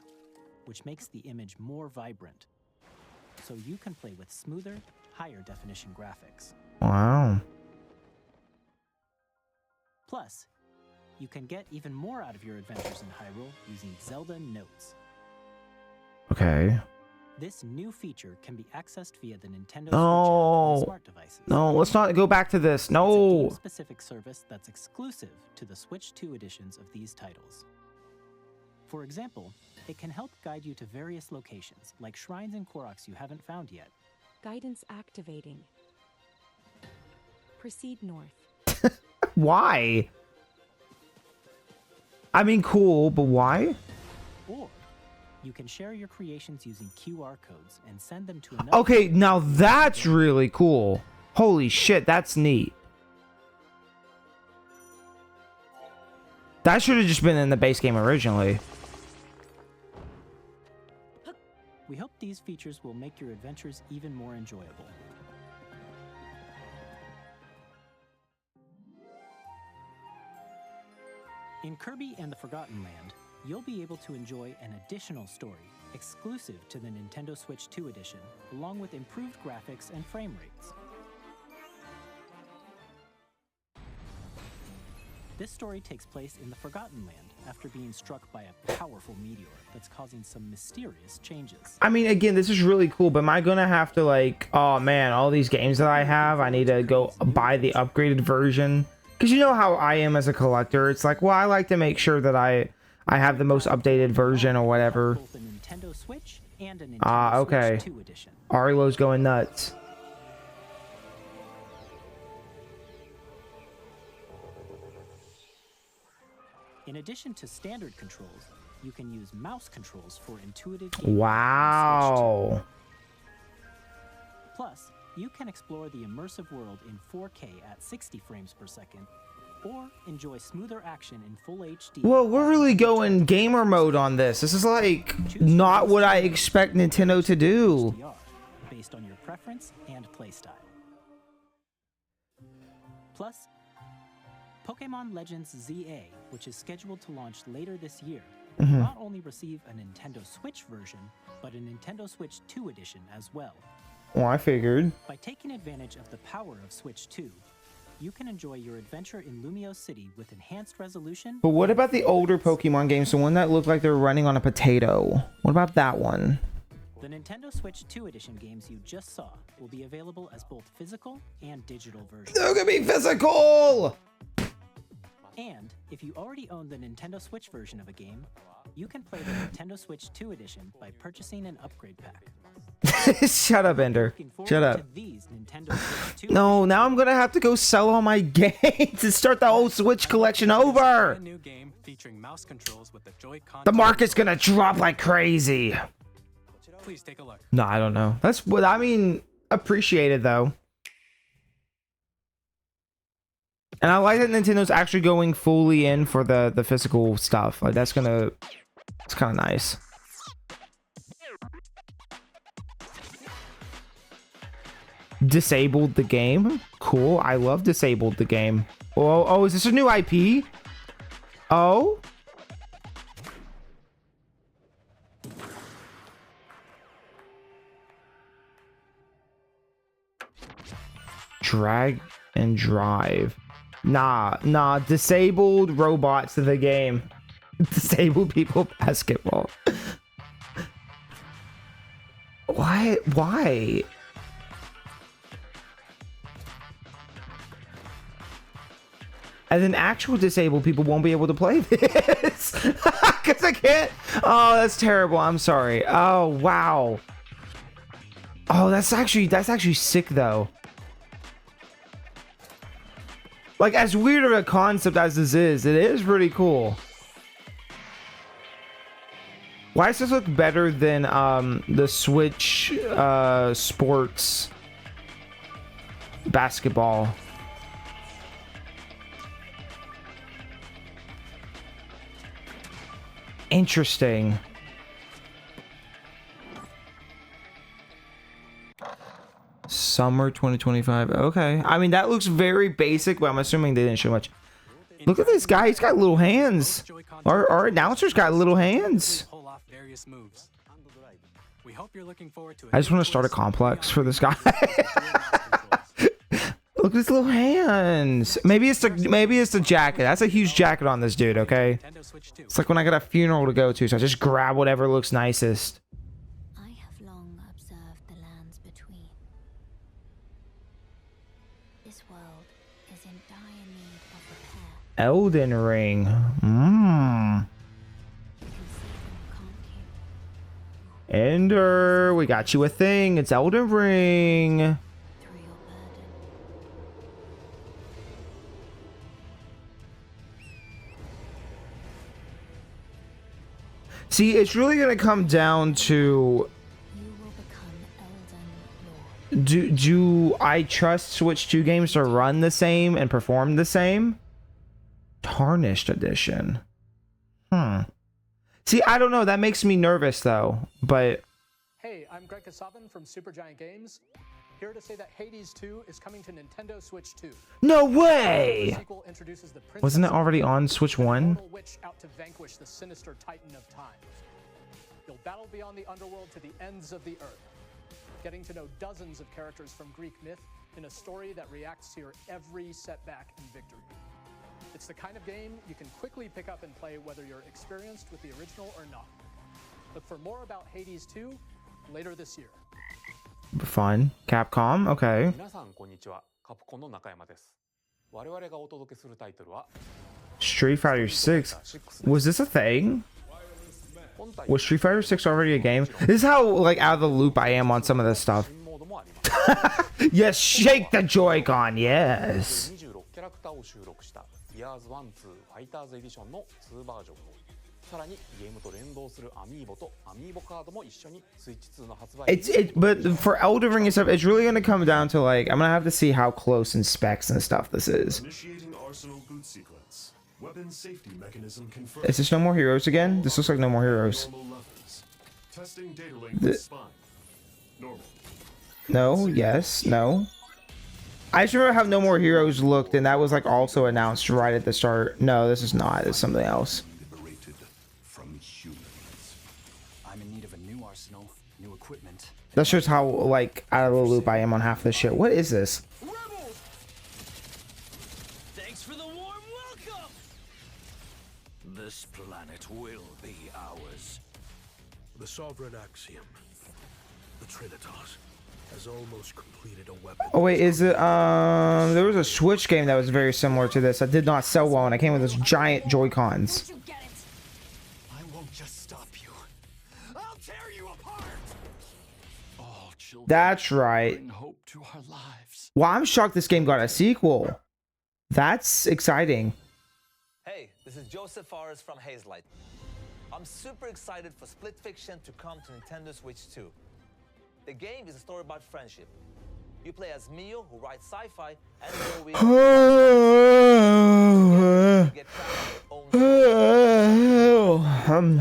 which makes the image more vibrant, so you can play with smoother, higher definition graphics. Wow. Plus, you can get even more out of your adventures in Hyrule using Zelda Notes. Okay. This new feature can be accessed via the Nintendo Switch app No. on smart devices. No, let's not go back to this. It's a No. game-specific service that's exclusive to the Switch 2 editions of these titles. For example, it can help guide you to various locations, like shrines and Koroks you haven't found yet. Guidance activating. Proceed north. Why? I mean, cool, but why? Or you can share your creations using QR codes and send them to another. Okay, now that's really cool. Holy shit, that's neat. That should have just been in the base game originally. We hope these features will make your adventures even more enjoyable. In Kirby and the Forgotten Land, you'll be able to enjoy an additional story exclusive to the Nintendo Switch 2 edition, along with improved graphics and frame rates. This story takes place in the Forgotten Land after being struck by a powerful meteor that's causing some mysterious changes. I mean, again, this is really cool, but am I gonna have to, like, oh man, all these games that I have, I need to go buy the upgraded version? Because you know how I am as a collector. It's like, well, I like to make sure that I have the most updated version or whatever. Both a Nintendo Switch and a Nintendo Ah, okay. Switch 2 edition. Arilo's going nuts. In addition to standard controls, you can use mouse controls for intuitive gameplay. Wow. Plus, you can explore the immersive world in 4K at 60 frames per second, or enjoy smoother action in full HD. Well, we're really going gamer mode on this. This is like not what I expect Nintendo to do. HDR, based on your preference and playstyle. Plus, Pokémon Legends ZA, which is scheduled to launch later this year, will not only receive a Nintendo Switch version, but a Nintendo Switch 2 edition as well. Well, I figured. By taking advantage of the power of Switch 2, you can enjoy your adventure in Lumio City with enhanced resolution. But what about the older Pokemon games? The one that looked like they're running on a potato. What about that one? The Nintendo Switch 2 Edition games you just saw will be available as both physical and digital versions. They're gonna be physical! And if you already own the Nintendo Switch version of a game, you can play the Nintendo Switch 2 Edition by purchasing an upgrade pack. Shut up, Ender. Looking forward Shut up. to these Nintendo Switch 2 No, now I'm gonna have to go sell all my games and start the whole Switch collection over. A new game featuring mouse controls with the Joy-Con. The market's gonna drop like crazy. Please take a look. No, I don't know. That's what I mean. Appreciated though. And I like that Nintendo's actually going fully in for the physical stuff. Like it's kind of nice. Disabled the game. Cool. I love disabled the game. Oh, is this a new IP? Oh. Drag and drive. Nah. Disabled robots to the game. Disabled people basketball. Why? And then actual disabled people won't be able to play this. Because I can't. Oh, that's terrible. I'm sorry. Oh, wow. Oh, that's actually sick though. Like, as weird of a concept as this is, it is pretty cool. Why does this look better than the Switch sports basketball? Interesting. Summer 2025. Okay. I mean, that looks very basic, but I'm assuming they didn't show much. Look at this guy. He's got little hands. Our announcer's got little hands. I just want to start a complex for this guy. Look at his little hands. Maybe it's the jacket. That's a huge jacket on this dude, okay? It's like when I got a funeral to go to, so I just grab whatever looks nicest. I have long observed the lands between. This world is in dire need of repair. Elden Ring. Ender, we got you a thing. It's Elden Ring. See, it's really gonna come down to do I trust Switch 2 games to run the same and perform the same? Tarnished edition. See, I don't know. That makes me nervous though. But hey, I'm Greg Kasavin from Supergiant Games. Here to say that Hades 2 is coming to Nintendo Switch 2. No way! The sequel introduces the Wasn't it already on Switch 1? Witch out to vanquish the sinister Titan of Time. You'll battle beyond the underworld to the ends of the earth, getting to know dozens of characters from Greek myth in a story that reacts to your every setback and victory. It's the kind of game you can quickly pick up and play whether you're experienced with the original or not. Look for more about Hades 2 later this year. Fun. Capcom, okay. Street Fighter 6. Was this a thing? Was Street Fighter 6 already a game? This is how like out of the loop I am on some of this stuff. Yes, shake the Joy-Con, yes. But for Elden Ring and stuff, it's really gonna come down to like I'm gonna have to see how close in specs and stuff this is. Is this No More Heroes again? This looks like No More Heroes. No, yes, no. I just remember how No More Heroes looked, and that was like also announced right at the start. No, this is not. It's something else. I'm in need of a new arsenal, new equipment, That's just how like out of the loop I am on half this shit. What is this? Thanks for the warm welcome. This planet will be ours. The sovereign axiom, the Trinitas, has almost completed a weapon. Oh wait, is it there was a Switch game that was very similar to this. I did not sell well and I came with this giant Joy-Cons. I won't just stop you. I'll tear you apart. All children That's right. bring hope to our lives. Well, I'm shocked this game got a sequel. That's exciting. Hey, this is Joseph Forrest from Hazelight. I'm super excited for Split Fiction to come to Nintendo Switch 2. The game is a story about friendship. You play as Mio, who writes sci-fi, and Zoe, get trapped in your own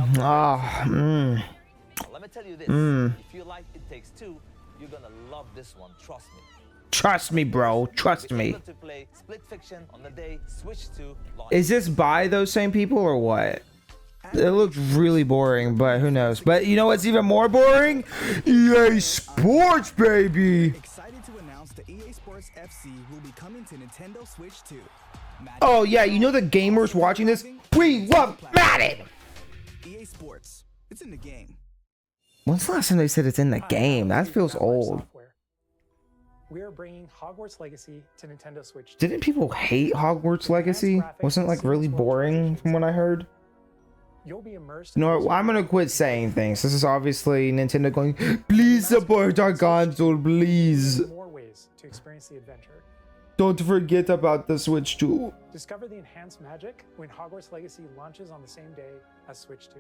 Let me tell you this, if you like It Takes Two, you're gonna love this one, trust me. Trust me, bro. Trust Be me. able to play Split Fiction on the day Switch 2 launches. Is this by those same people or what? It looks really boring, but who knows? But you know what's even more boring? EA Sports, baby. Excited to announce the EA Sports FC will be coming to Nintendo Switch 2. Oh yeah, you know the gamers watching this? We love Madden. EA Sports. It's in the game. When's the last time they said it's in the game? That feels old. We are bringing Hogwarts Legacy to Nintendo Switch 2. Didn't people hate Hogwarts Legacy? Wasn't it like really boring from what I heard? You'll be immersed. You know what? I'm gonna quit saying things. This is obviously Nintendo going, please support our console, please. More ways to experience the adventure. Don't forget about the Switch 2. Discover the enhanced magic when Hogwarts Legacy launches on the same day as Switch 2.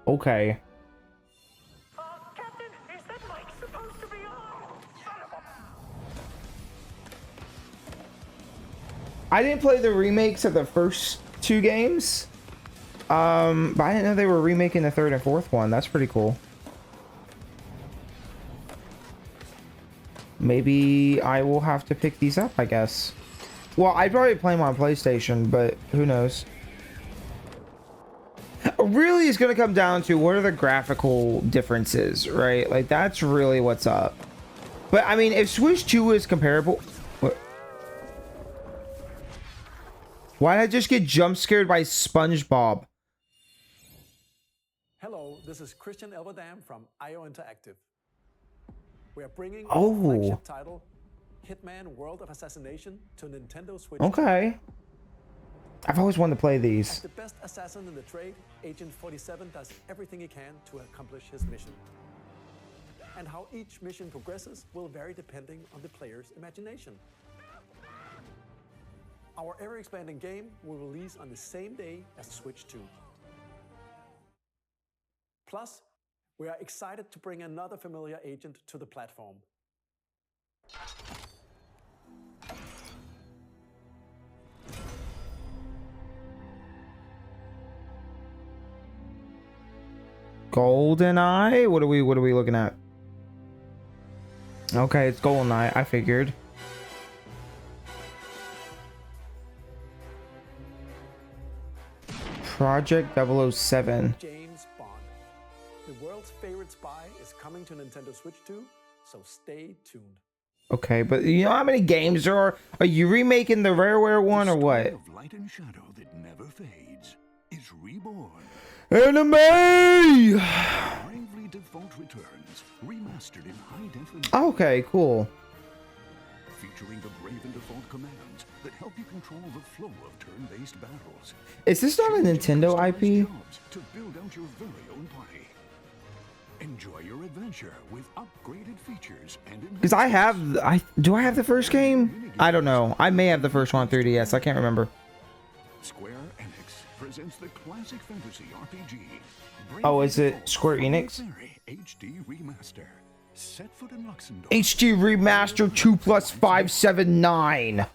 Okay. Captain, is that mic supposed to be on? I didn't play the remakes of the first two games. But I didn't know they were remaking the third and fourth one. That's pretty cool. Maybe I will have to pick these up, I guess. Well, I'd probably play them on PlayStation, but who knows? Really, it's going to come down to what are the graphical differences, right? Like, that's really what's up. But, I mean, if Switch 2 is comparable... What? Why did I just get jump scared by SpongeBob? Hello, this is Christian Elverdam from IO Interactive. We are bringing Oh. our flagship title, Hitman World of Assassination, to Nintendo Switch. Okay. I've always wanted to play As these. the best assassin in the trade, Agent 47 does everything he can to accomplish his mission. And how each mission progresses will vary depending on the player's imagination. Our ever-expanding game will release on the same day as Switch 2. Plus, we are excited to bring another familiar agent to the platform. GoldenEye? What are we looking at? Okay, it's GoldenEye. I figured. Project 007. James Bond. The world's favorite spy is coming to Nintendo Switch 2, so stay tuned. Okay, but you know how many games there are? Are you remaking the Rareware one or what? Of light and shadow that never fades is reborn. Anime! Bravely Default returns, remastered in high definition. Okay, cool. Featuring the Brave and Default commands that help you control the flow of turn-based battles. Is this not a Nintendo IP? To build out your very own party. Enjoy your adventure with upgraded features and Because do I have the first game? I don't know. I may have the first one on 3DS. I can't remember. Square Enix presents the classic fantasy RPG. Oh, is it Square Enix? HD Remaster. Set foot in Luxembourg. HD Remaster 2+579.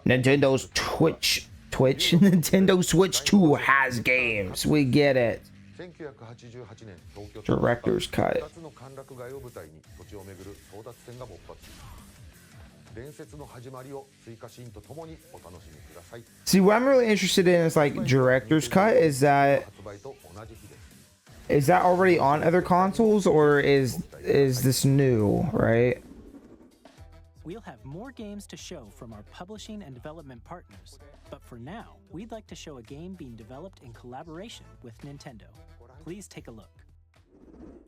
Nintendo's Twitch. Nintendo Switch 2 has games. We get it. Director's cut. See, what I'm really interested in is like director's cut. Is that already on other consoles, or is this new, right? We'll have more games to show from our publishing and development partners, but for now, we'd like to show a game being developed in collaboration with Nintendo. Please take a look.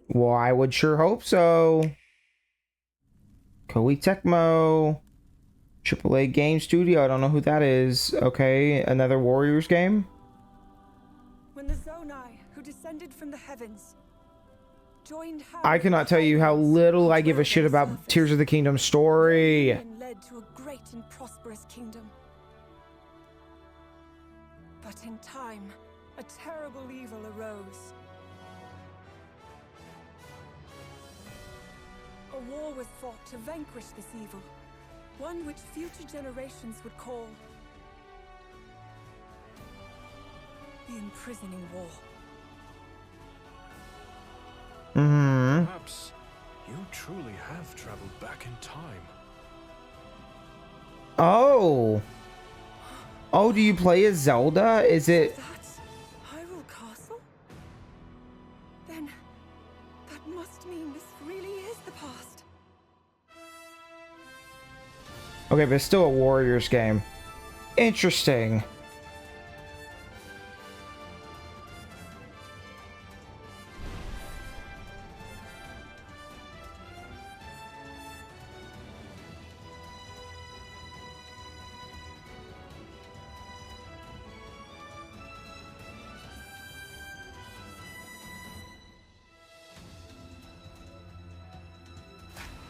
Well, I would sure hope so. Koei Tecmo, AAA Game Studio. I don't know who that is. Okay, another Warriors game. When the Zonai, who descended from the heavens, joined I cannot tell you how little I give a shit about Tears of the Kingdom story. and led to a great and prosperous kingdom. But in time, a terrible evil arose. A war was fought to vanquish this evil, one which future generations would call the Imprisoning War. Perhaps you truly have traveled back in time. Oh. Oh, do you play as Zelda? Is it... That's Hyrule Castle? Then that must mean this really is the past. Okay, but it's still a Warriors game. Interesting.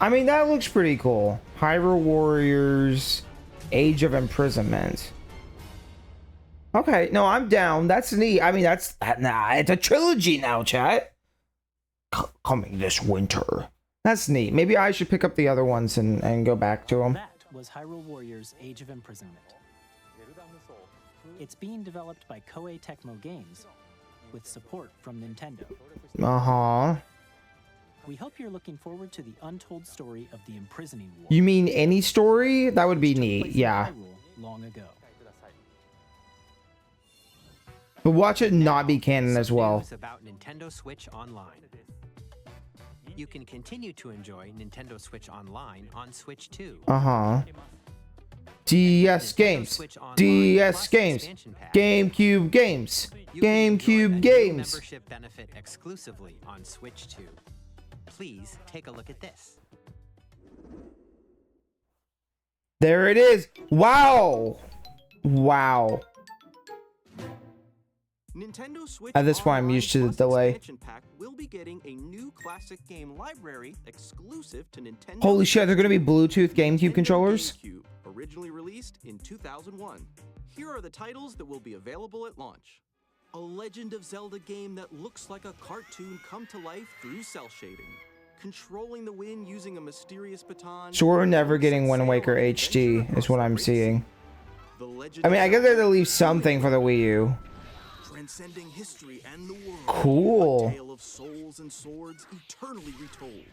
I mean, that looks pretty cool. Hyrule Warriors, Age of Imprisonment. Okay, no, I'm down. That's neat. I mean, nah, it's a trilogy now, chat. Coming this winter. That's neat. Maybe I should pick up the other ones and go back to them. That was Hyrule Warriors Age of Imprisonment. It's being developed by Koei Tecmo Games with support from Nintendo. Uh-huh. We hope you're looking forward to the untold story of the Imprisoning War. You mean any story? That would be neat, yeah. Long ago. But watch it not be canon as well. About Nintendo Switch Online. You can continue to enjoy Nintendo Switch Online on Switch 2. Uh-huh. DS games. DS games. GameCube games. GameCube games. Membership benefit exclusively on Switch 2. Please take a look at this. There it is. Wow. Wow. Nintendo Switch At this point, I'm used to the delay. Expansion Pack will be getting a new classic game library exclusive to Nintendo. Holy shit, they're gonna be Bluetooth GameCube controllers? GameCube, originally released in 2001. Here are the titles that will be available at launch. A Legend of Zelda game that looks like a cartoon come to life through cell shading. Controlling the wind using a mysterious baton. So we're never getting Wind Waker HD, is what I'm seeing. I mean, I guess they had to leave something for the Wii U. Transcending history and the world. Cool. A tale of souls and swords eternally retold.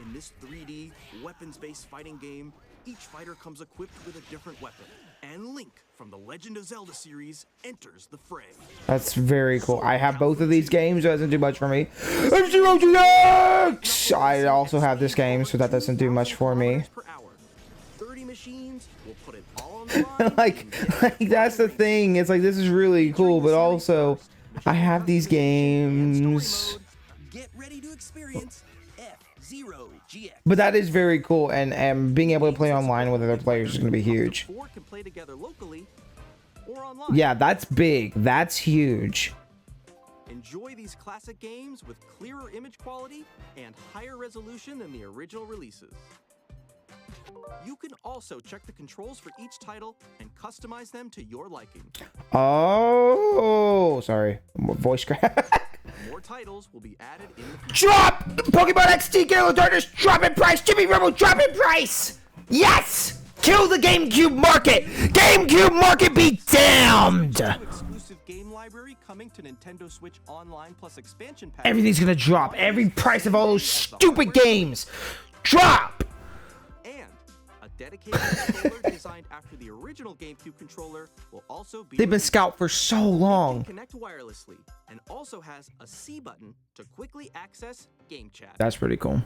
In this 3D, weapons-based fighting game, each fighter comes equipped with a different weapon. And Link from the Legend of Zelda series enters the fray. That's very cool. I have both of these games, so it doesn't do much for me. F-Zero GX! I also have this game, so that doesn't do much for me. 30 machines will put it all on the line. like that's the thing. It's like, this is really cool, but also I have these games. Get ready to experience F-Zero GX. But that is very cool, and being able to play online with other players is going to be huge. Four can play together locally or online. Yeah, that's big. That's huge. Enjoy these classic games with clearer image quality and higher resolution than the original releases. You can also check the controls for each title and customize them to your liking. Oh, sorry. Voice crack. More titles will be added in the Drop! Pokemon XD Gale Darkness, drop in price! Jimmy Rebel, drop in price! Yes! Kill the GameCube market! GameCube market be damned! Exclusive game library coming to Nintendo Switch Online plus expansion pack. Everything's gonna drop. Every price of all those stupid games. Drop! And a dedicated controller designed after the original GameCube controller will also be They've been scout for so long. connect wirelessly and also has a C button to quickly access game chat. That's pretty cool.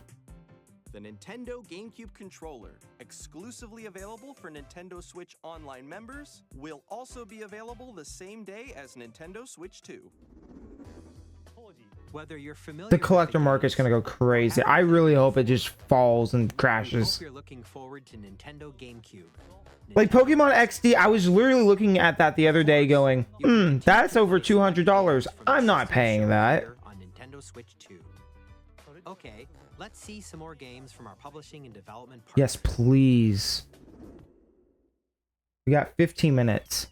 The Nintendo GameCube controller, exclusively available for Nintendo Switch Online members, will also be available the same day as Nintendo Switch 2. Whether you're familiar The collector market's gonna go crazy. I really hope it just falls and crashes. hope you're looking forward to Nintendo GameCube. Like Pokemon XD, I was literally looking at that the other day going, that's over $200. I'm not paying that. On Nintendo Switch 2. Okay, let's see some more games from our publishing and development partners. Yes, please. We got 15 minutes.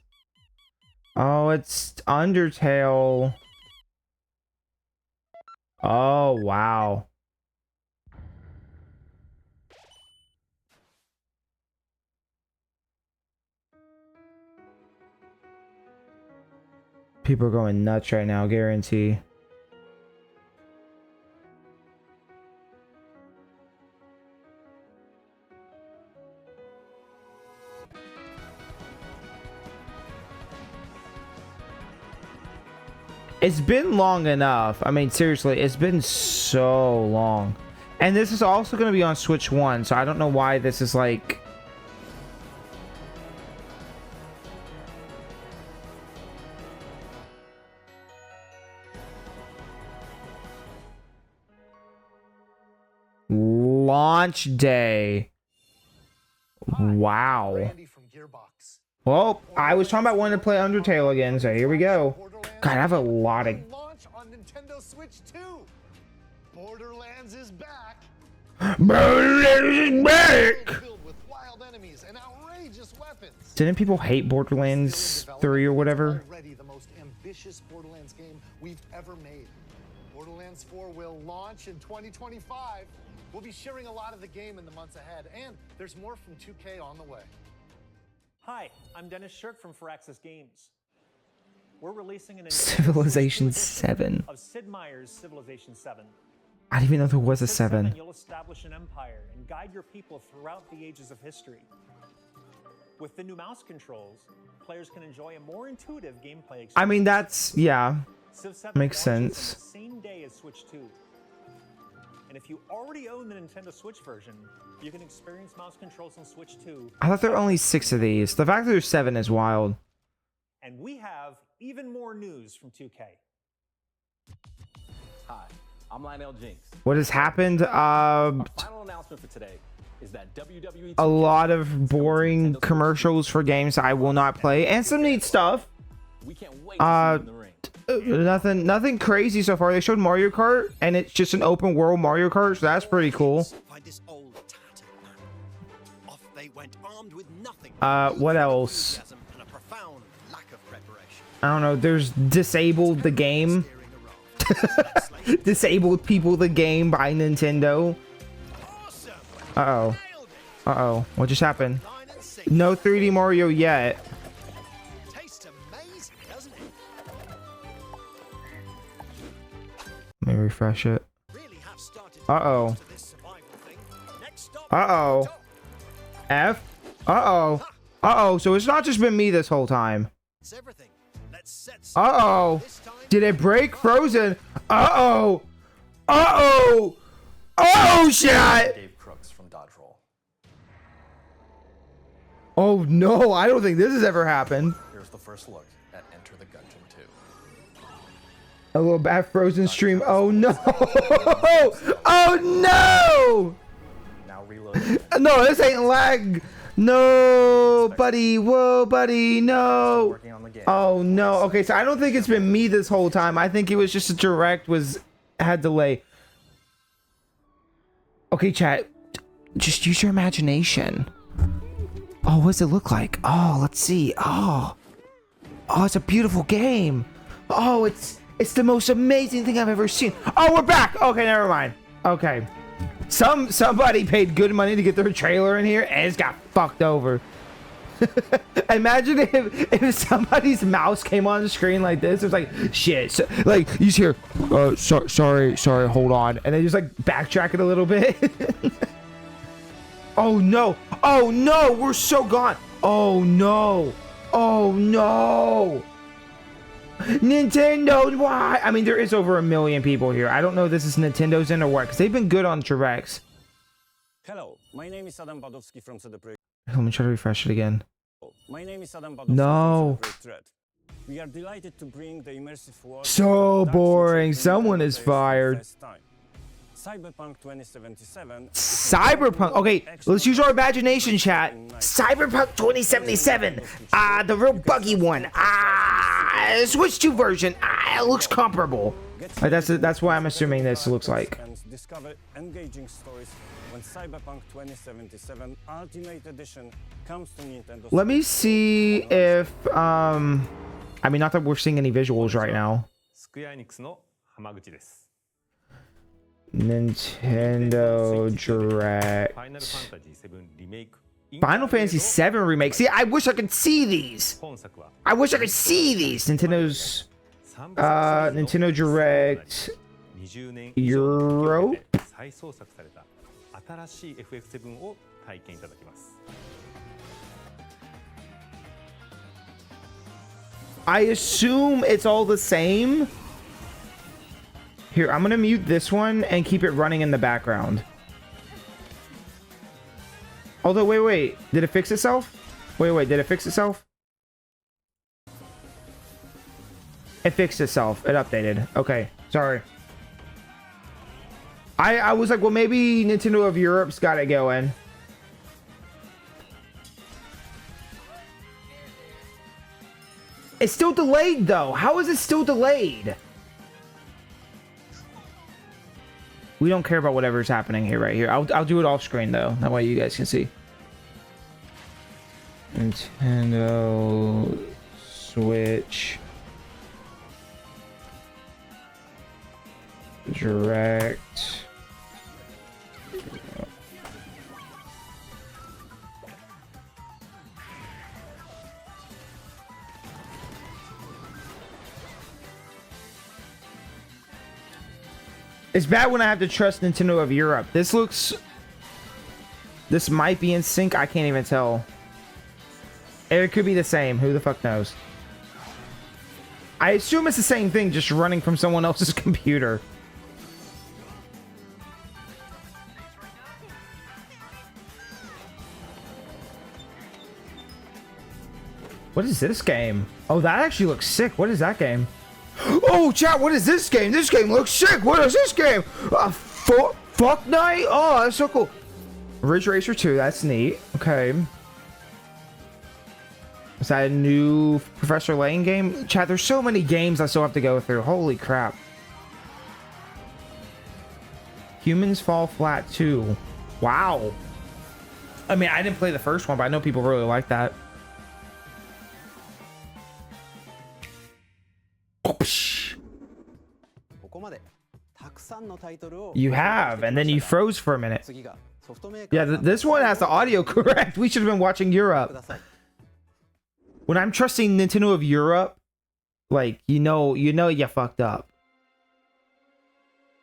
Oh, it's Undertale. Oh, wow. People are going nuts right now, guarantee. It's been long enough. I mean, seriously, it's been so long. And this is also going to be on Switch 1, so I don't know why this is like... Launch day. Wow. Well, I was talking about wanting to play Undertale again, so here we go. God, I have a lot of... Launch on Nintendo Switch 2. Borderlands is back. Borderlands is back. Filled with wild enemies and outrageous weapons. Didn't people hate Borderlands 3 or whatever? Already the most ambitious Borderlands game we've ever made. Borderlands 4 will launch in 2025. We'll be sharing a lot of the game in the months ahead, and there's more from 2K on the way. Hi, I'm Dennis Shirk from Firaxis Games. We're releasing an Civilization 7. of Sid Meier's Civilization 7. I didn't even know there was a Sid 7. You'll establish an empire and guide your people throughout the ages of history. With the new mouse controls, players can enjoy a more intuitive gameplay experience. I mean, that's... yeah. Civ 7 Makes launches sense. on the same day as Switch 2. And if you already own the Nintendo Switch version, you can experience mouse controls on Switch 2. I thought there were only 6 of these. The fact that there's 7 is wild. And we have even more news from 2K. Hi, I'm Lionel Jinx. What has happened? Our final announcement for today is that WWE A lot of boring commercials for games I will not play, and some neat stuff. We can't wait to see you in the ring. Nothing crazy so far. They showed Mario Kart, and it's just an open world Mario Kart, so that's pretty cool. What else? I don't know. There's Disabled the Game. Disabled People the Game by Nintendo. Uh-oh. Uh-oh. What just happened? No 3D Mario yet. Let me refresh it. Uh-oh. Uh-oh. F? Uh-oh. Uh-oh. So it's not just been me this whole time. Uh-oh. Did it break? Frozen? Uh-oh. Uh-oh. Oh, shit. Dave Crooks from Dodge Roll. Oh, no. I don't think this has ever happened. Here's the first look at Enter the Gungeon 2. A little bad Frozen stream. Oh, no. Oh, no. Now reload. No, this ain't lag. No, buddy. Whoa, buddy. No. Oh, no. Okay, so I don't think it's been me this whole time. I think it was just a direct had delay. Okay, chat. Just use your imagination. Oh, what does it look like? Oh, let's see. Oh, it's a beautiful game. Oh, it's the most amazing thing I've ever seen. Oh, we're back. Okay, never mind. Okay. Somebody paid good money to get their trailer in here and it's got fucked over. Imagine if somebody's mouse came on the screen like this. It was like, shit. So, like, you just hear, sorry, hold on. And they just like backtrack it a little bit. Oh no! Oh no! We're so gone! Oh no! Oh no! Nintendo, why? I mean, there is over 1 million people here. I don't know if this is Nintendo's in or what, because they've been good on Directs. Hello, my name is Adam Badowski from CD Projekt. Let me try to refresh it again. My name is Adam Badowski No. from CD Projekt Red. We are delighted to bring the immersive world. So boring. Someone is fired. Cyberpunk 2077. Cyberpunk. Okay, let's use our imagination, chat. Cyberpunk 2077. The real buggy one. Switch 2 version. It looks comparable. That's why I'm assuming this looks like. Discover engaging stories when Cyberpunk 2077 Ultimate Edition comes to Nintendo. Let me see if I mean, not that we're seeing any visuals right now. Nintendo Direct. Final Fantasy VII Remake. See, I wish I could see these. I wish I could see these. Nintendo's Nintendo Direct Europe. I assume it's all the same. Here, I'm gonna mute this one and keep it running in the background. Although, wait. Did it fix itself? Wait. Did it fix itself? It fixed itself. It updated. Okay. Sorry. I was like, well, maybe Nintendo of Europe's got it going. It's still delayed, though. How is it still delayed? We don't care about whatever's happening here, right here. I'll do it off screen, though. That way you guys can see. Nintendo Switch Direct. It's bad when I have to trust Nintendo of Europe. This might be in sync. I can't even tell. It could be the same. Who the fuck knows? I assume it's the same thing, just running from someone else's computer. What is this game? Oh, that actually looks sick. What is that game? Oh, chat, what is this game? This game looks sick. What is this game? Fuck Night? Oh, that's so cool. Ridge Racer 2, that's neat. Okay. Is that a new Professor Layton game? Chat, there's so many games I still have to go through. Holy crap. Humans Fall Flat 2. Wow. I mean, I didn't play the first one, but I know people really like that. You have, and then you froze for a minute. Yeah, this one has the audio correct. We should have been watching Europe. When I'm trusting Nintendo of Europe, like, you know you fucked up.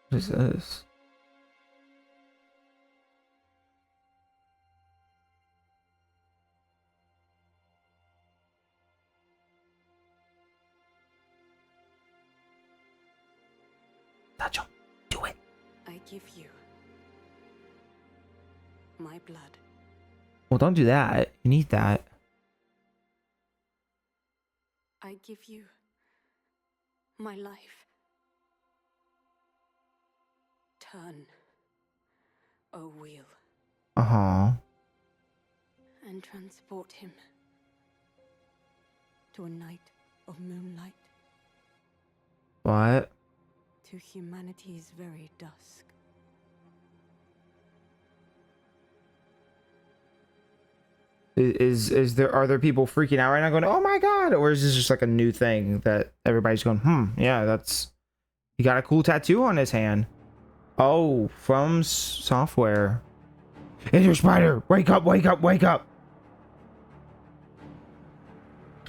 What is this? Nacho, do it. I give you my blood. Well, don't do that. You need that. I give you my life. Turn a wheel. Uh-huh. And transport him to a night of moonlight. What? To humanity's very dusk. Are there people freaking out right now going, oh my god, or is this just like a new thing that everybody's going, yeah, that's, he got a cool tattoo on his hand. Oh, from software. Enter Spider, wake up, wake up, wake up.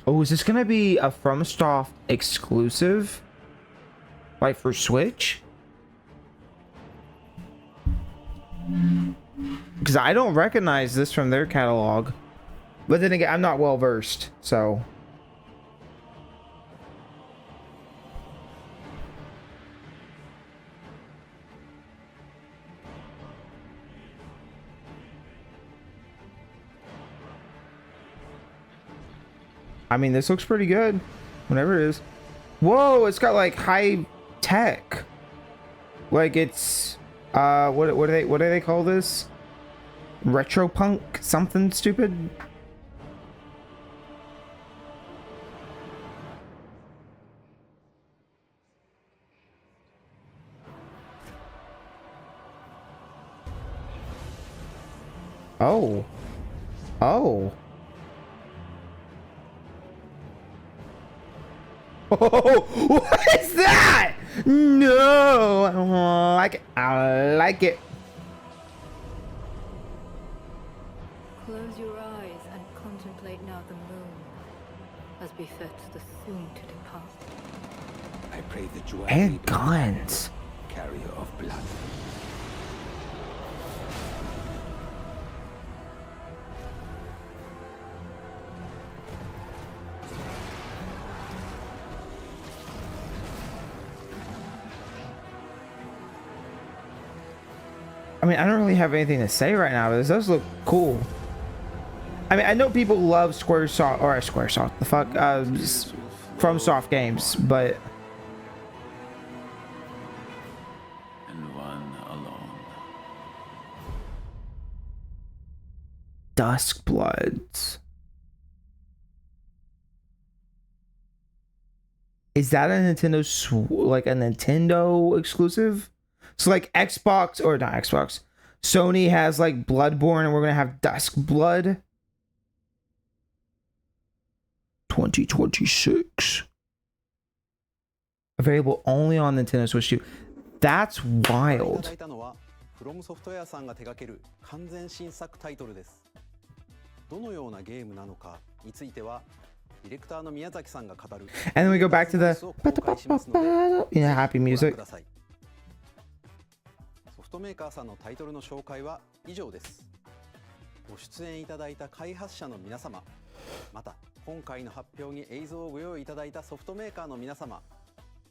Oh, is this gonna be a FromSoft exclusive? Like for Switch? Because Because I don't recognize this from their catalog. But then again, I'm not well versed, so. I mean, this looks pretty good. Whatever it is. Whoa, it's got like high tech. Like it's what do they call this? Retro punk something stupid. Oh. Oh. Oh, what is that? No, I don't like it. I like it. Close your eyes and contemplate now the moon, as befits the soon to depart. I pray that you are And able guns. to carrier of blood. I mean, I don't really have anything to say right now, but this does look cool. I mean, I know people love Squaresoft, the fuck, from Soft Games, but And one alone. Duskbloods. Is that a Nintendo, like a Nintendo exclusive? So like Xbox, or not Xbox, Sony has like Bloodborne and we're gonna have Duskblood. 2026. Available only on Nintendo Switch 2. That's wild. フロムソフトウェアさんが手掛ける完全新作タイトルです。どのようなゲームなのかについてはディレクターの宮崎さんが語る。And then we go back to the happy music. ソフトメーカーさんのタイトルの紹介は以上です。ご出演いただいた開発者の皆様、また今回の発表に映像をご用意いただいたソフトメーカーの皆様。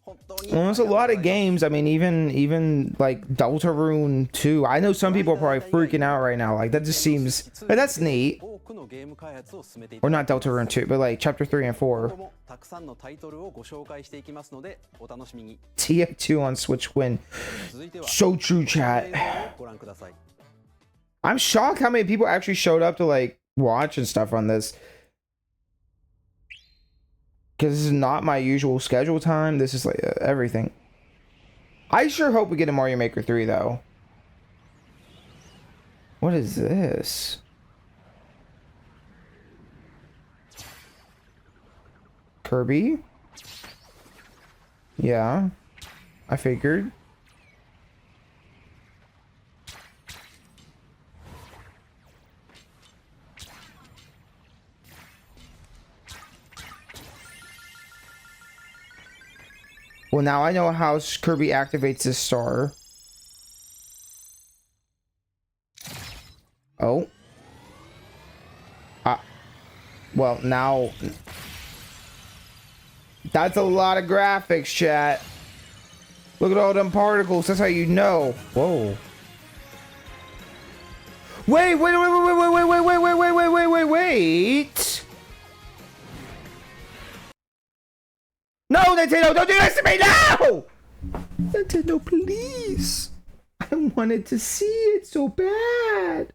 Well, there's a lot of games. I mean, even like Deltarune 2. I know some people are probably freaking out right now. Like that just seems like that's neat. Or not Deltarune 2, but like Chapter 3 and 4. たくさんのタイトルをご紹介していきますのでお楽しみに。TF2 on Switch win. So true, chat. ご覧ください。 I'm shocked how many people actually showed up to like watch and stuff on this. Because this is not my usual schedule time. This is like everything. I sure hope we get a Mario Maker 3 though. What is this? Kirby? Yeah, I figured. Well, now I know how Kirby activates his star. Oh. Well, now... That's a lot of graphics, chat. Look at all them particles. That's how you know. Whoa. Wait. No, Nintendo, don't do this to me, no! Nintendo, please. I wanted to see it so bad.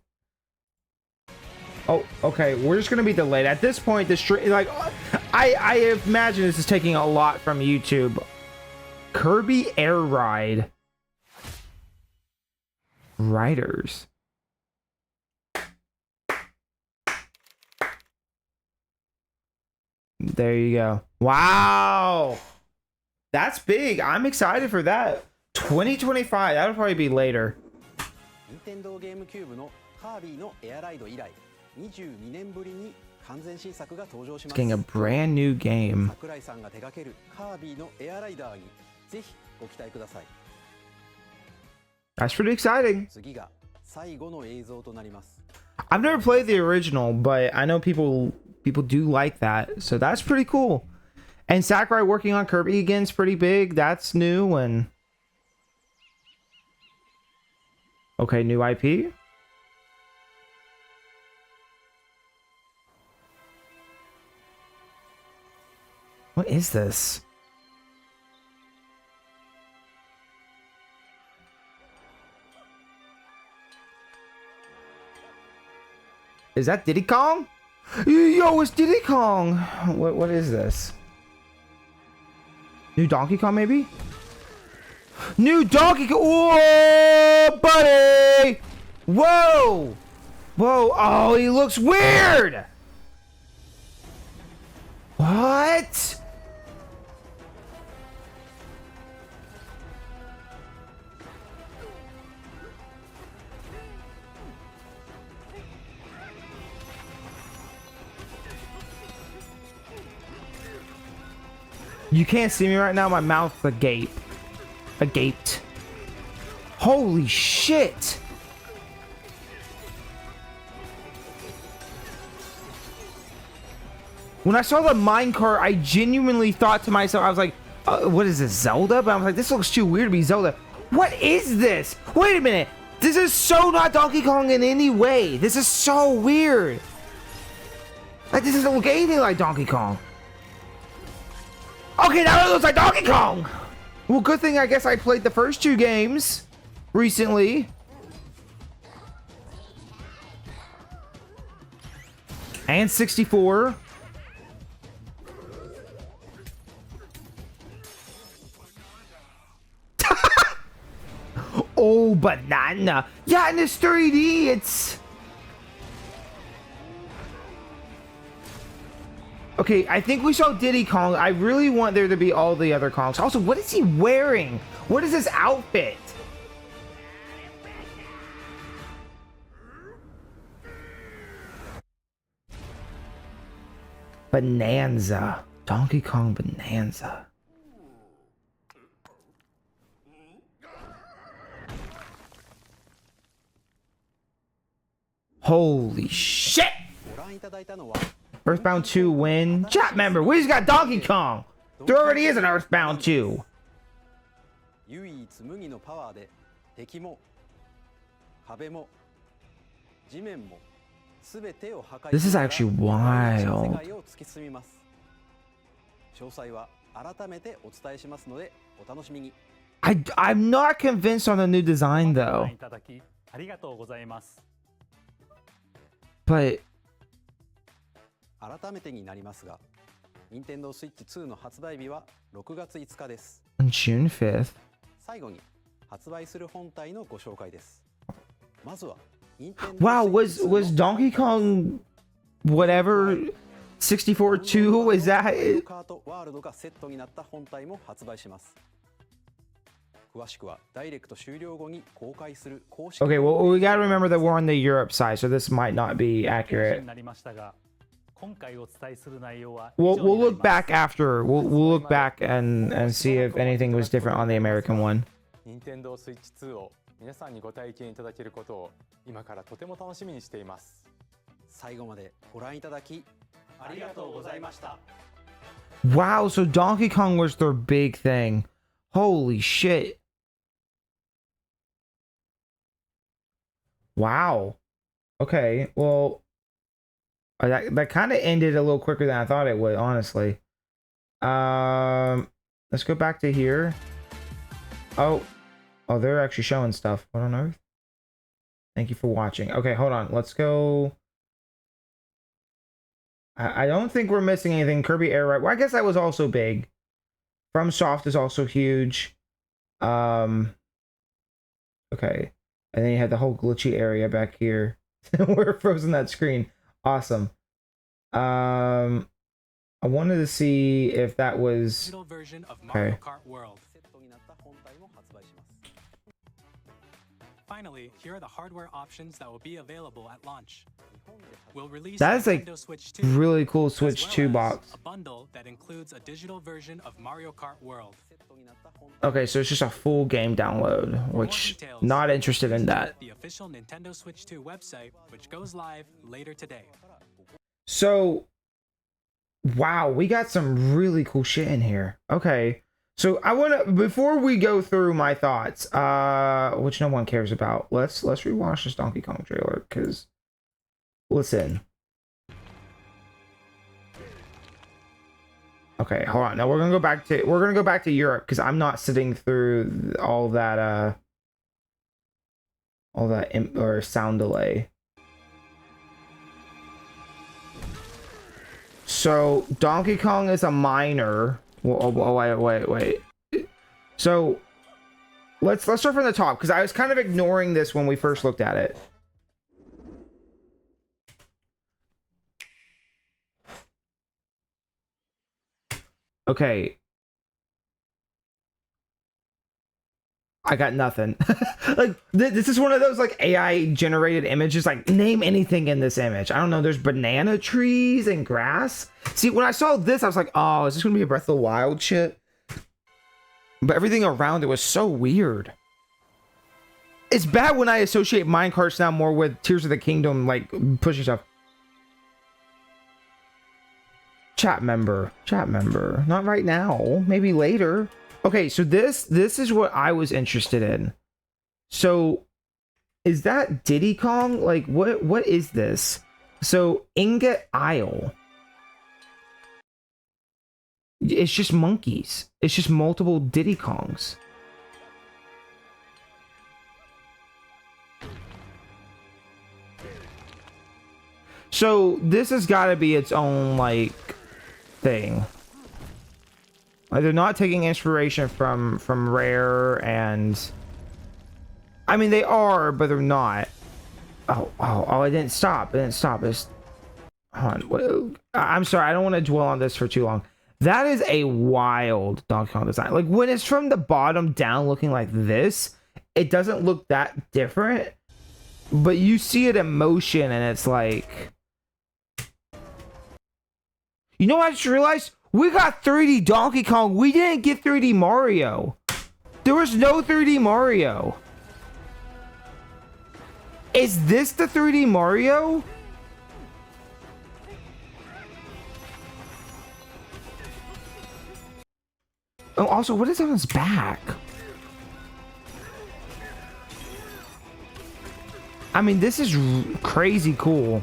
Oh, okay, we're just gonna be delayed. At this point, the stream, like, I imagine this is taking a lot from YouTube. Kirby Air Ride. Riders. There you go. Wow. That's big. I'm excited for that. 2025. That'll probably be later. Nintendo GameCube のカービィのエアライド以来22年ぶりに完全新作が登場します。 Getting a brand new game. 桜井さんが手掛けるカービィのエアライダーにぜひご期待ください。 That's pretty exciting. 次が I've never played the original, but I know people do like that, so that's pretty cool. And Sakurai working on Kirby again is pretty big. That's new. And okay, new IP. What is this? Is that Diddy Kong? Yo, it's Diddy Kong. What is this? New Donkey Kong, maybe? New Donkey Kong. Whoa, buddy. Whoa. Whoa. Oh, he looks weird. What? You can't see me right now. My mouth's agape. Agaped. Holy shit. When I saw the minecart, I genuinely thought to myself, I was like, what is this, Zelda? But I was like, this looks too weird to be Zelda. What is this? Wait a minute. This is so not Donkey Kong in any way. This is so weird. Like, this doesn't look anything like Donkey Kong. Okay, now it looks like Donkey Kong! Well, good thing I guess I played the first two games recently. And 64. Oh, banana. Yeah, and it's 3D. It's... Okay, I think we saw Diddy Kong. I really want there to be all the other Kongs. Also, what is he wearing? What is his outfit? Bananza. Donkey Kong Bananza. Holy shit! Earthbound 2 win. Chat member, we just got Donkey Kong. There already is an Earthbound 2. This is actually wild. I'm not convinced on the new design though. But 改めてになりますが、Nintendo Switch 2の発売日は6月5日です。On June 5th. 最後に発売する本体のご紹介です。まずは Wow, was Donkey Kong whatever 64 2? Is that it? カートワールドがセットになった本体も発売します。詳しくはダイレクト終了後に公開する公式 Okay, well, we gotta remember that we're on the Europe side, so this might not be accurate. We'll look back after. We'll look back and see if anything was different on the American one. Nintendo Switch 2を皆さんにご体験いただけることを今からとても楽しみにしています。最後までご覧いただきありがとうございました。 Wow, so Donkey Kong was their big thing. Holy shit. Wow. Okay, well, that kind of ended a little quicker than I thought it would, honestly. Let's go back to here. Oh, they're actually showing stuff. What on earth? Thank you for watching. Okay, hold on. Let's go. I don't think we're missing anything. Kirby Air Ride. Well, I guess that was also big. FromSoft is also huge. Okay. And then you had the whole glitchy area back here. We're frozen that screen. Awesome. I wanted to see if that was okay. Finally, here are the hardware options that will be available at launch. will release That is a like Nintendo Switch 2, really cool as Switch well 2 as box. a bundle that includes a digital version of Mario Kart World. Okay, so it's just a full game download, which not interested in that. The official Nintendo Switch 2 website, which goes live later today. So, wow, we got some really cool shit in here. Okay, so I want to, before we go through my thoughts, which no one cares about, let's rewatch this Donkey Kong trailer, because listen. Okay, hold on. Now we're gonna go back to Europe, because I'm not sitting through all that or sound delay. So Donkey Kong is a miner. Wait. So let's start from the top, because I was kind of ignoring this when we first looked at it. Okay. I got nothing. Like this is one of those like AI generated images. Like, name anything in this image. I don't know. There's banana trees and grass. See, when I saw this, I was like, oh, is this gonna be a Breath of the Wild shit? But everything around it was so weird. It's bad when I associate minecarts now more with Tears of the Kingdom, like pushing stuff. Chat member. Not right now. Maybe later. Okay, so this is what I was interested in. So, is that Diddy Kong? Like, what is this? So, Ingot Isle. It's just monkeys. It's just multiple Diddy Kongs. So, this has got to be its own, like, thing. Like, they're not taking inspiration from Rare, and I mean they are, but they're not. Oh! It didn't stop. It's hold on. I'm sorry. I don't want to dwell on this for too long. That is a wild Donkey Kong design. Like, when it's from the bottom down, looking like this, it doesn't look that different. But you see it in motion, and it's like, you know what I just realized? We got 3D Donkey Kong. We didn't get 3D Mario. There was no 3D Mario. Is this the 3D Mario? Oh, also, what is on his back? I mean, this is crazy cool.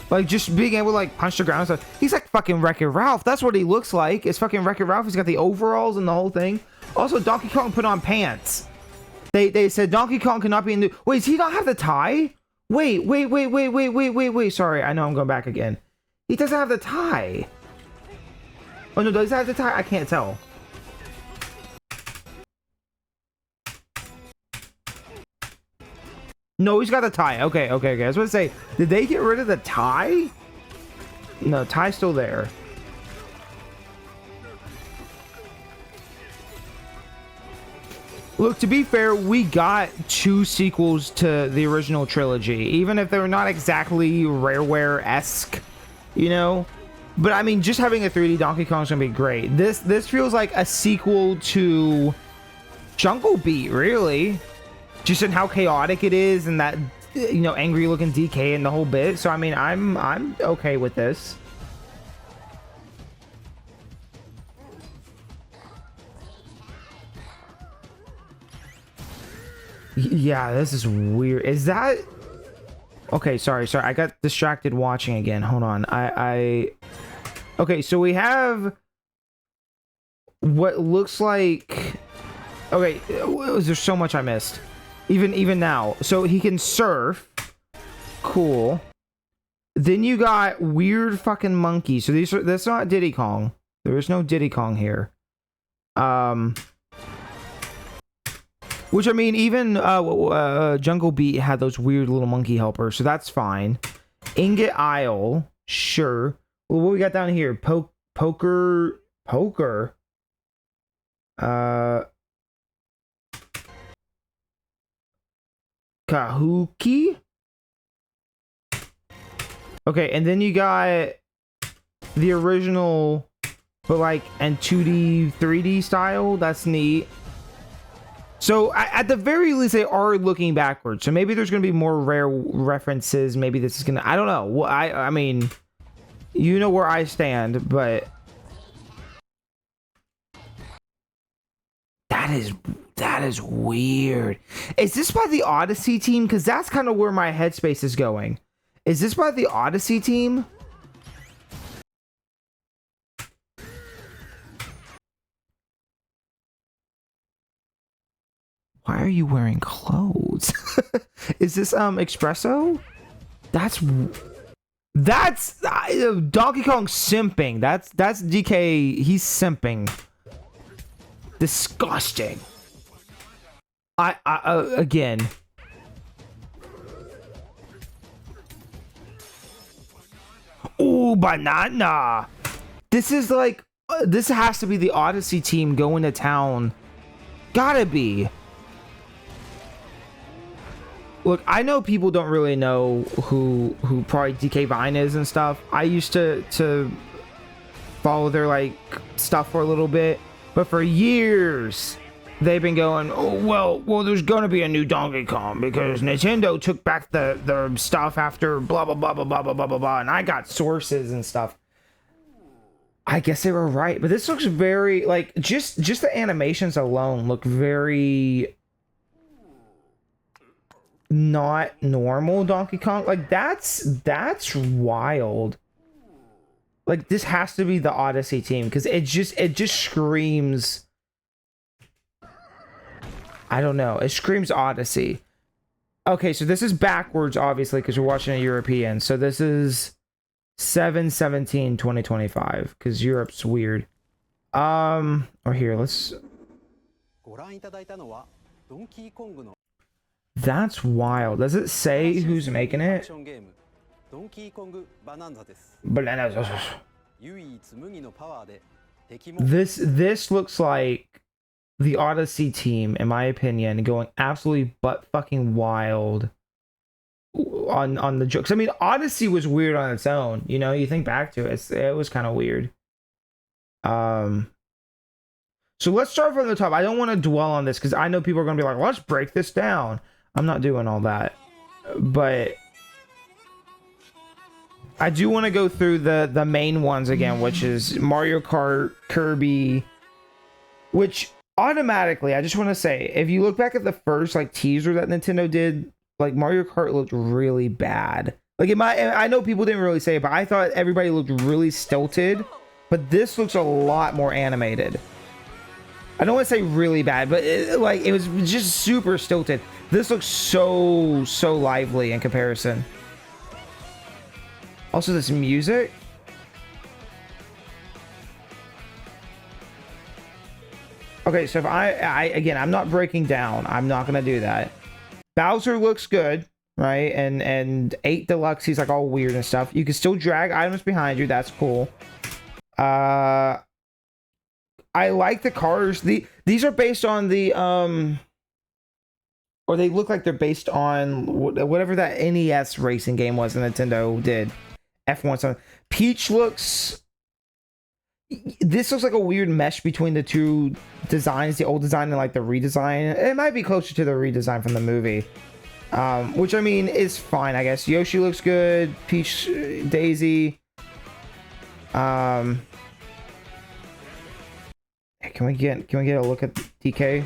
Like, just being able to, like, punch the ground and stuff. He's like fucking Wreck-It Ralph. That's what he looks like. It's fucking Wreck-It Ralph. He's got the overalls and the whole thing. Also, Donkey Kong put on pants. They said Donkey Kong cannot be in the... Wait, does he not have the tie? Wait. Sorry, I know I'm going back again. He doesn't have the tie. Oh, no, does he have the tie? I can't tell. No, he's got the tie. Okay. I was going to say, did they get rid of the tie? No, tie's still there. Look, to be fair, we got 2 sequels to the original trilogy, even if they were not exactly Rareware-esque, you know? But I mean, just having a 3D Donkey Kong is going to be great. This feels like a sequel to Jungle Beat, really. Just in how chaotic it is, and that, you know, angry looking DK and the whole bit. So I mean, I'm okay with this. Yeah, this is weird. Is that... Okay, sorry. I got distracted watching again. Hold on. Okay, so we have what looks like... Okay, there's so much I missed. Even now. So he can surf. Cool. Then you got weird fucking monkeys. So that's not Diddy Kong. There is no Diddy Kong here. Which, I mean, even Jungle Beat had those weird little monkey helpers, so that's fine. Ingot Isle, sure. Well, what we got down here? Poker. Kahuki? Okay, and then you got the original, but like in 2D, 3D style. That's neat. So at the very least, they are looking backwards. So maybe there's going to be more rare references. Maybe this is going to, I don't know. Well, I mean, you know where I stand, but that is weird. Is this by the Odyssey team? Because that's kind of where my headspace is going. Is this by the Odyssey team? Why are you wearing clothes? Is this Espresso? That's Donkey Kong simping. That's DK. He's simping. Disgusting. Again. Ooh, banana. This is like this has to be the Odyssey team going to town. Gotta be. Look, I know people don't really know who probably DK Vine is and stuff. I used to follow their like stuff for a little bit, but for years they've been going, oh well there's gonna be a new Donkey Kong because Nintendo took back the stuff after blah blah blah blah blah blah blah blah blah, and I got sources and stuff. I guess they were right, but this looks very like just the animations alone look very not normal Donkey Kong. Like that's wild. Like this has to be the Odyssey team because it just screams, I don't know, it screams Odyssey. Okay, so this is backwards obviously because we're watching a European. So this is 7/17/2025 because Europe's weird. Or here, let's. That's wild. Does it say who's making it? Bananza. This looks like the Odyssey team, in my opinion, going absolutely butt fucking wild on the jokes. I mean, Odyssey was weird on its own. You know, you think back to it, it was kind of weird. So let's start from the top. I don't want to dwell on this because I know people are going to be like, let's break this down. I'm not doing all that, but I do want to go through the main ones again, which is Mario Kart, Kirby, which automatically, I just want to say, if you look back at the first like teaser that Nintendo did, like Mario Kart looked really bad. Like I know people didn't really say it, but I thought everybody looked really stilted, but this looks a lot more animated. I don't want to say really bad, but it was just super stilted. This looks so lively in comparison. Also, this music. Okay, so if again, I'm not breaking down. I'm not gonna do that. Bowser looks good, right? And 8 Deluxe, he's like all weird and stuff. You can still drag items behind you. That's cool. I like the cars. These are based on the or they look like they're based on whatever that NES racing game was that Nintendo did. F1 something. Peach looks. This looks like a weird mesh between the two designs, the old design and like the redesign. It might be closer to the redesign from the movie, which I mean is fine, I guess. Yoshi looks good. Peach, Daisy. Can we get a look at DK?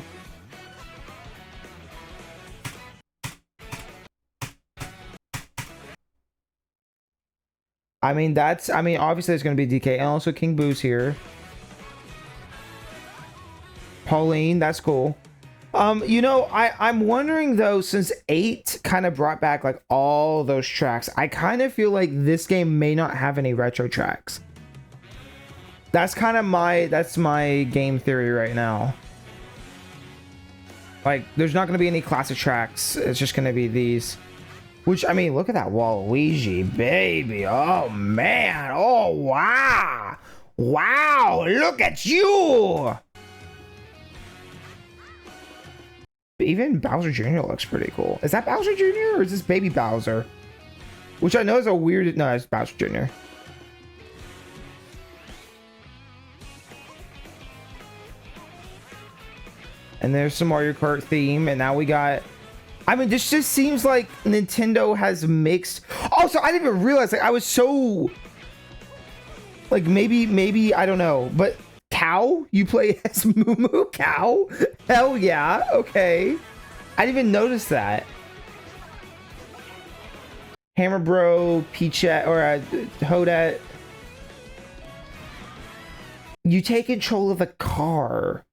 I mean, obviously there's going to be DK and also King Boo's here. Pauline, that's cool. You know, I'm wondering though, since 8 kind of brought back like all those tracks, I kind of feel like this game may not have any retro tracks. That's kind of my game theory right now. Like, there's not going to be any classic tracks. It's just going to be these. Which, I mean, look at that Waluigi, baby. Oh, man. Oh, wow. Wow, look at you. Even Bowser Jr. looks pretty cool. Is that Bowser Jr. or is this baby Bowser? Which I know is a weird... No, it's Bowser Jr. And there's some Mario Kart theme. And now we got... I mean, this just seems like Nintendo has mixed... Also, I didn't even realize... Like, I was so... Like, maybe, I don't know. But Cow? You play as Moo Cow? Hell yeah. Okay. I didn't even notice that. Hammer Bro, Peachette, or Hodette. You take control of a car.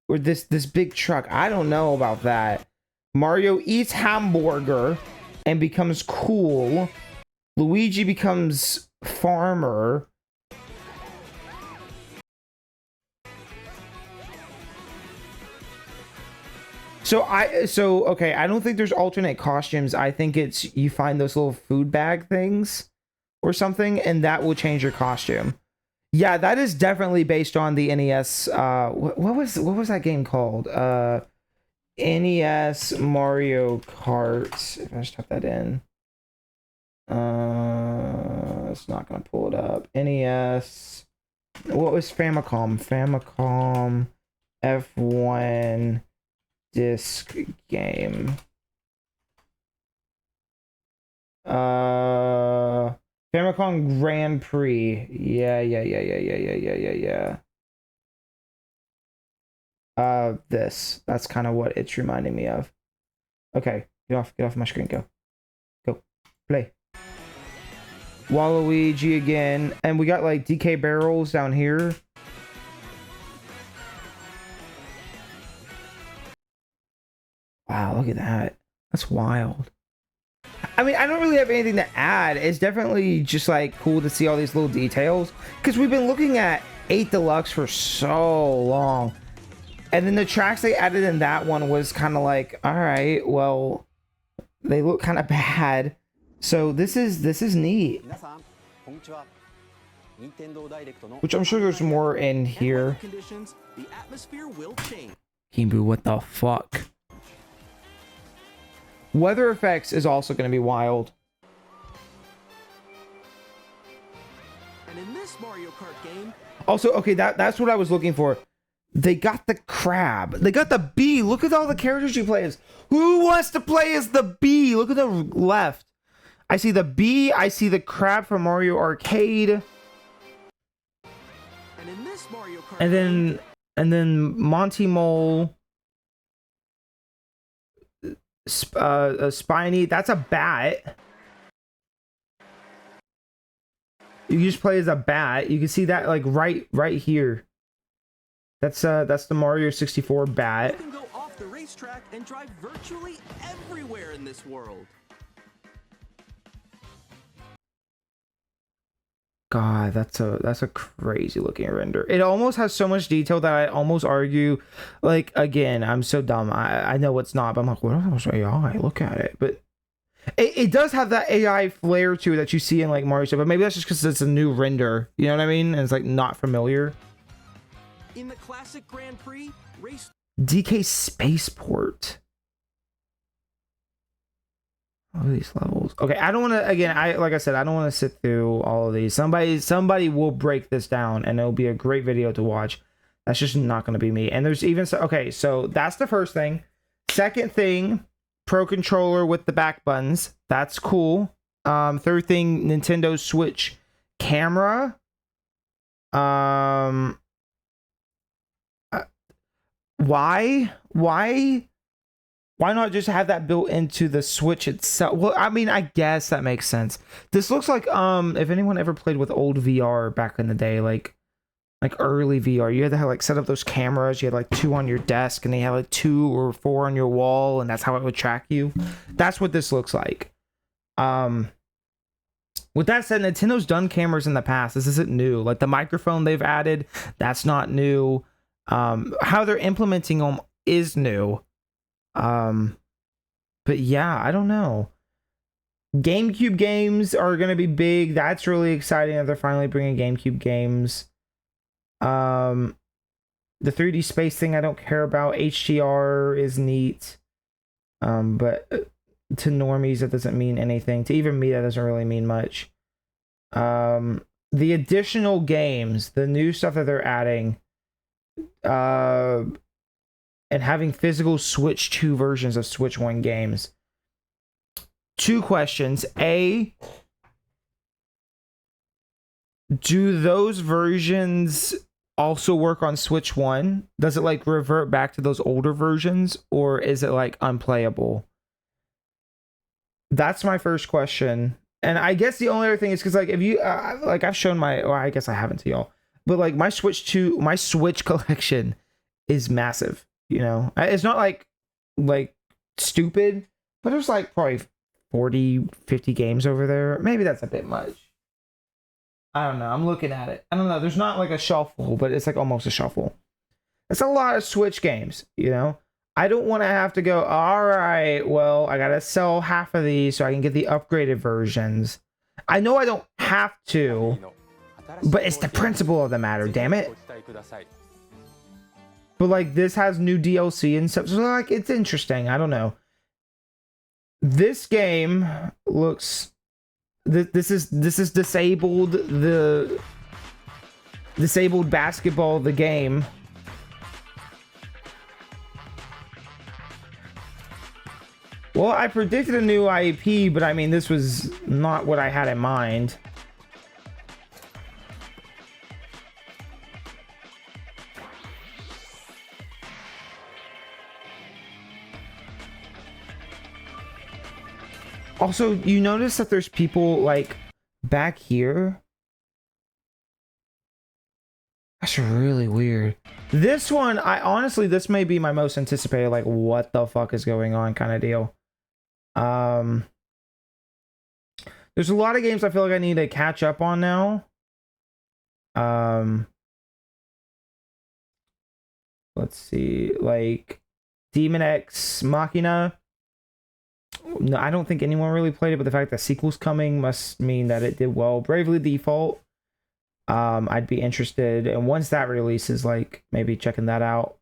Or this big truck. I don't know about that. Mario eats hamburger and becomes cool. Luigi becomes farmer. So okay, I don't think there's alternate costumes. I think it's you find those little food bag things or something, and that will change your costume. Yeah, that is definitely based on the NES. What was that game called? NES Mario Kart. If I just type that in, it's not gonna pull it up. NES. What was Famicom? Famicom F1 disc game. Famicom Grand Prix. Yeah. That's kind of what it's reminding me of. Okay, get off my screen. Go play. Waluigi again, and we got like DK barrels down here. Wow, look at that. That's wild. I mean, I don't really have anything to add. It's definitely just like cool to see all these little details because we've been looking at 8 Deluxe for so long. And then the tracks they added in that one was kind of like, all right, well, they look kind of bad. So this is neat. Which I'm sure there's more in here. Kimbu, what the fuck? Weather effects is also going to be wild. And in this Mario Kart game, also, okay, that's what I was looking for. They got the crab. They got the bee. Look at all the characters you play as. Who wants to play as the bee? Look at the left. I see the bee. I see the crab from Mario Arcade. and in this Mario Kart And then Monty Mole. Spiny. That's a bat. You just play as a bat. You can see that like right here. That's the Mario 64 bat. you can go off the racetrack and drive virtually everywhere in this world. God, that's a crazy looking render. It almost has so much detail that I almost argue, like, again, I'm so dumb. I know it's not, but I'm like, what else AI? Look at it. But it does have that AI flair to it that you see in like Mario stuff, but maybe that's just because it's a new render. You know what I mean? And it's like not familiar. In the classic Grand Prix race, DK Spaceport. All these levels. Okay, I don't want to. Again, like I said, I don't want to sit through all of these. Somebody will break this down, and it'll be a great video to watch. That's just not going to be me. And there's even okay. So that's the first thing. Second thing, Pro controller with the back buttons. That's cool. Third thing, Nintendo Switch camera. Why not just have that built into the Switch itself? Well, I mean, I guess that makes sense. This looks like if anyone ever played with old VR back in the day, like early VR, you had to have like set up those cameras. You had like 2 on your desk, and they had like 2 or 4 on your wall, and that's how it would track you. That's what this looks like. With that said, Nintendo's done cameras in the past. This isn't new. Like the microphone they've added, that's not new. How they're implementing them is new. But yeah, I don't know. GameCube games are gonna be big. That's really exciting that they're finally bringing GameCube games. The 3D space thing I don't care about. HDR is neat. But to normies, that doesn't mean anything. To even me, that doesn't really mean much. The additional games, the new stuff that they're adding, and having physical Switch 2 versions of Switch 1 games. 2 questions. A, do those versions also work on Switch 1? Does it like revert back to those older versions, or is it like unplayable? That's my first question. And I guess the only other thing is because like if you like I've shown my, well, I guess I haven't to y'all, but like my Switch collection is massive. You know, it's not like stupid, but there's like probably 40, 50 games over there. Maybe that's a bit much. I don't know. I'm looking at it. I don't know. There's not like a shelf full, but it's like almost a shuffle. It's a lot of Switch games, you know? I don't want to have to go, all right, well, I got to sell half of these so I can get the upgraded versions. I know I don't have to, but it's the principle of the matter, damn it. But like this has new DLC and stuff, so like it's interesting. I don't know. This game looks... This is disabled, the disabled basketball, the game. Well, I predicted a new IP, but I mean, this was not what I had in mind. Also, you notice that there's people like back here. That's really weird. This one, I honestly, this may be my most anticipated, like, what the fuck is going on kind of deal. There's a lot of games I feel like I need to catch up on now. Let's see, like Demon X Machina. No, I don't think anyone really played it, but the fact that sequel's coming must mean that it did well. Bravely Default, I'd be interested, and once that releases, like maybe checking that out,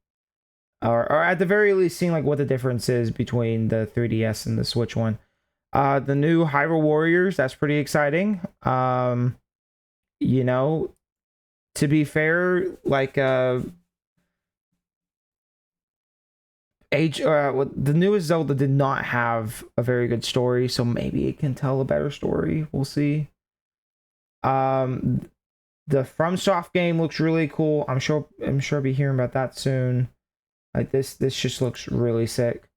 or at the very least seeing like what the difference is between the 3DS and the Switch one. The new Hyrule Warriors, that's pretty exciting. You know, to be fair, like the newest Zelda did not have a very good story, so maybe it can tell a better story. We'll see. The FromSoft game looks really cool. I'm sure I'll be hearing about that soon. Like this just looks really sick.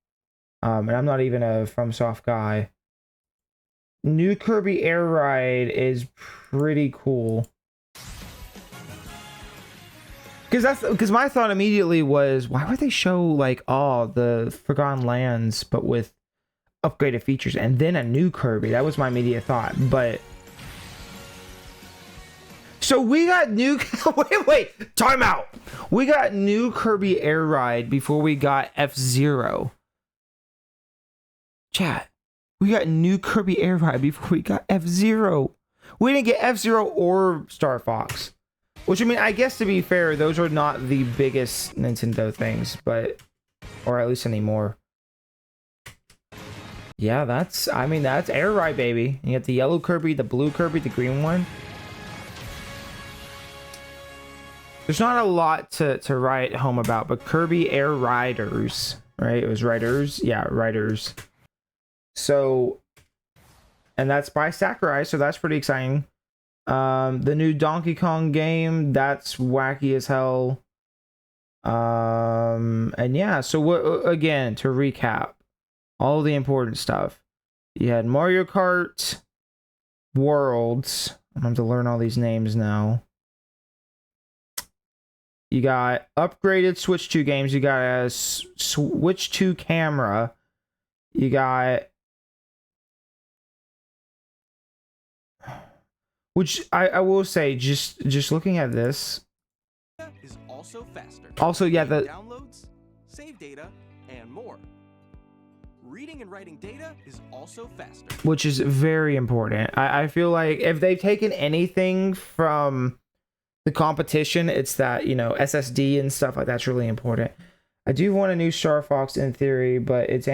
And I'm not even a FromSoft guy. New Kirby Air Ride is pretty cool. Because my thought immediately was, why would they show like the Forgotten Lands but with upgraded features and then a new Kirby? That was my immediate thought. But so we got new wait, time out. We got new Kirby Air Ride before we got F-Zero. Chat. We got new Kirby Air Ride before we got F-Zero. We didn't get F-Zero or Star Fox. Which, I mean, I guess to be fair, those are not the biggest Nintendo things, but... Or at least anymore. Yeah, that's Air Ride, baby. You got the yellow Kirby, the blue Kirby, the green one. There's not a lot to write home about, but Kirby Air Riders, right? It was Riders? Yeah, Riders. So... And that's by Sakurai, so that's pretty exciting. The new Donkey Kong game, that's wacky as hell. And yeah, so again, to recap all the important stuff, you had Mario Kart Worlds. I'm gonna have to learn all these names now. You got upgraded Switch 2 games. You got a Switch 2 camera. You got... Which I will say, just looking at this, is also faster. Also, yeah, the downloads, save data, and more. Reading and writing data is also faster. Which is very important. I feel like if they've taken anything from the competition, it's that, you know, SSD and stuff like that's really important. I do want a new Star Fox in theory, but its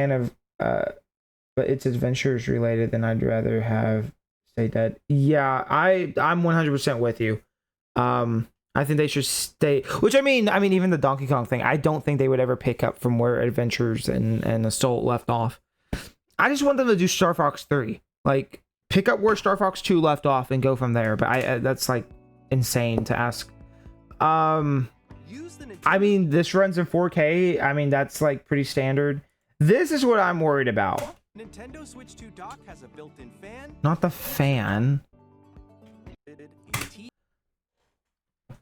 but it's adventures related, then I'd rather have stay dead. Yeah, I'm 100% with you. I think they should stay, which I mean even the Donkey Kong thing, I don't think they would ever pick up from where Adventures and Assault left off. I just want them to do Star Fox 3. Like, pick up where Star Fox 2 left off and go from there. But that's like insane to ask. I mean, this runs in 4K. I mean, that's like pretty standard. This is what I'm worried about. Nintendo Switch 2 dock has a built-in fan. Not the fan.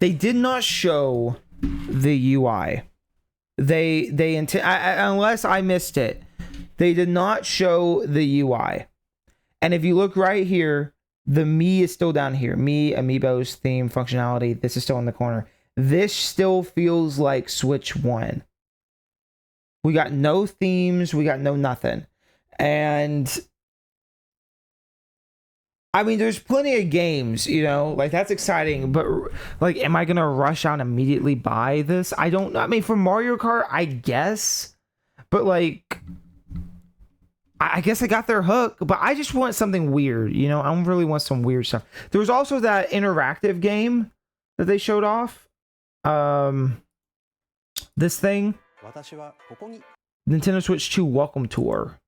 They did not show the UI. Unless I missed it, they did not show the UI. And if you look right here, the Me is still down here. Me, Amiibos, theme, functionality. This is still in the corner. This still feels like Switch 1. We got no themes. We got no nothing. And I mean, there's plenty of games, you know, like that's exciting, but like, am I going to rush out and immediately buy this? I mean, for Mario Kart, I guess, but like, I guess I got their hook, but I just want something weird, you know, I really want some weird stuff. There was also that interactive game that they showed off. This thing, Nintendo Switch 2 Welcome Tour.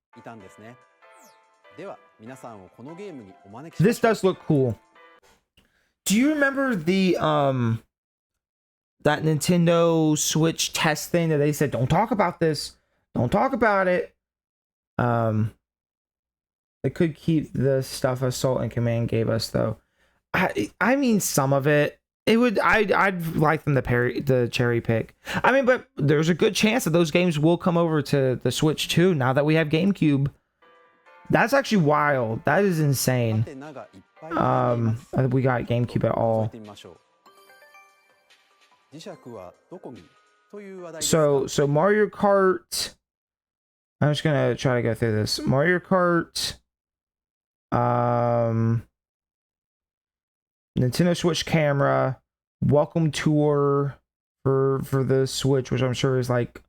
This does look cool. Do you remember the that Nintendo Switch test thing that they said don't talk about this, don't talk about it? They could keep the stuff Assault and Command gave us though. I mean, some of it would I'd like them to cherry pick. I mean, but there's a good chance that those games will come over to the Switch too now that we have GameCube. That's actually wild. That is insane. We got GameCube at all. So Mario Kart. I'm just gonna try to go through this. Mario Kart. Nintendo Switch camera. Welcome Tour for the Switch, which I'm sure is like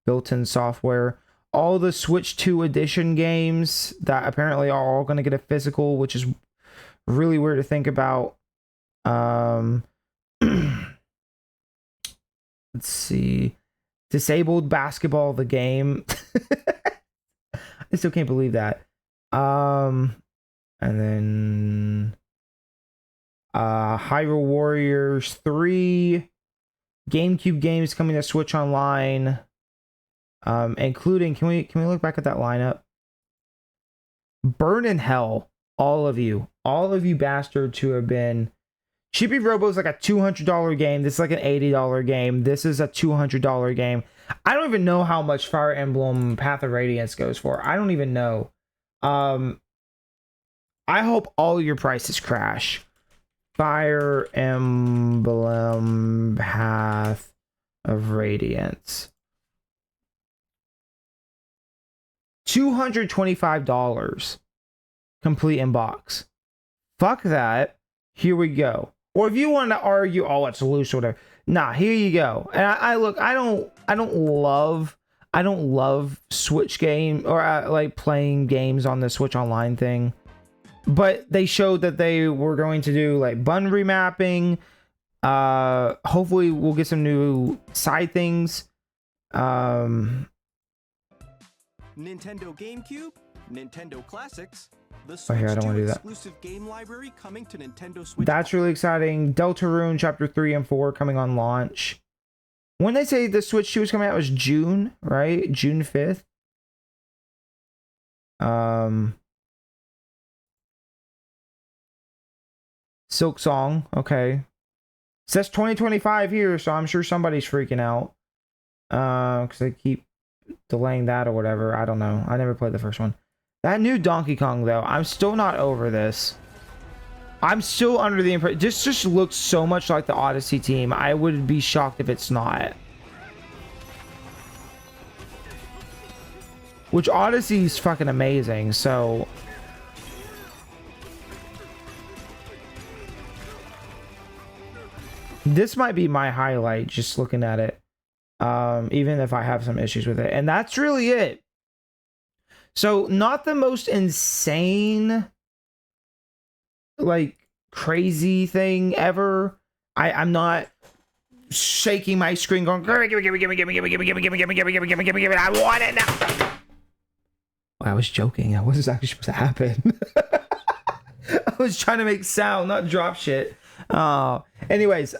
built-in software. All the Switch 2 edition games that apparently are all going to get a physical, which is really weird to think about. Let's see. Disabled Basketball, the game. I still can't believe that. And then Hyrule Warriors 3. GameCube games coming to Switch Online. Including, can we look back at that lineup? Burn in Hell, all of you bastards who have been. Chibi Robo is like a $200 game. This is like an $80 game. This is a $200 game. I don't even know how much Fire Emblem Path of Radiance goes for. I don't even know. I hope all your prices crash. Fire Emblem Path of Radiance. $225 complete in box. Fuck that. Here we go. Or if you want to argue, oh, it's loose or whatever. Nah, here you go. And I look, I don't love Switch game or like playing games on the Switch Online thing. But they showed that they were going to do like button remapping. Hopefully we'll get some new side things. Nintendo GameCube, Nintendo Classics, the Switch here, I don't want to do that. exclusive game library coming to Nintendo Switch. That's really exciting. Deltarune Chapter 3 and 4 coming on launch. When they say the Switch 2 is coming out, it was June, right? June 5th. Silk Song, okay. It says 2025 here, so I'm sure somebody's freaking out. Because they keep delaying that or whatever. I don't know. I never played the first one. That new Donkey Kong, though, I'm still not over this. I'm still under the impression. This just looks so much like the Odyssey team. I would be shocked if it's not. Which Odyssey's fucking amazing, so. This might be my highlight, just looking at it. Even if I have some issues with it. And that's really it. So not the most insane, like crazy thing ever. I'm not shaking my screen going, give me, give me, give me, give me, give me, give me, give me, give me, give me, give me, give me, give me, give me, give me, I want it now. I was joking. That wasn't actually supposed to happen. I was trying to make sound, not drop shit. Anyways,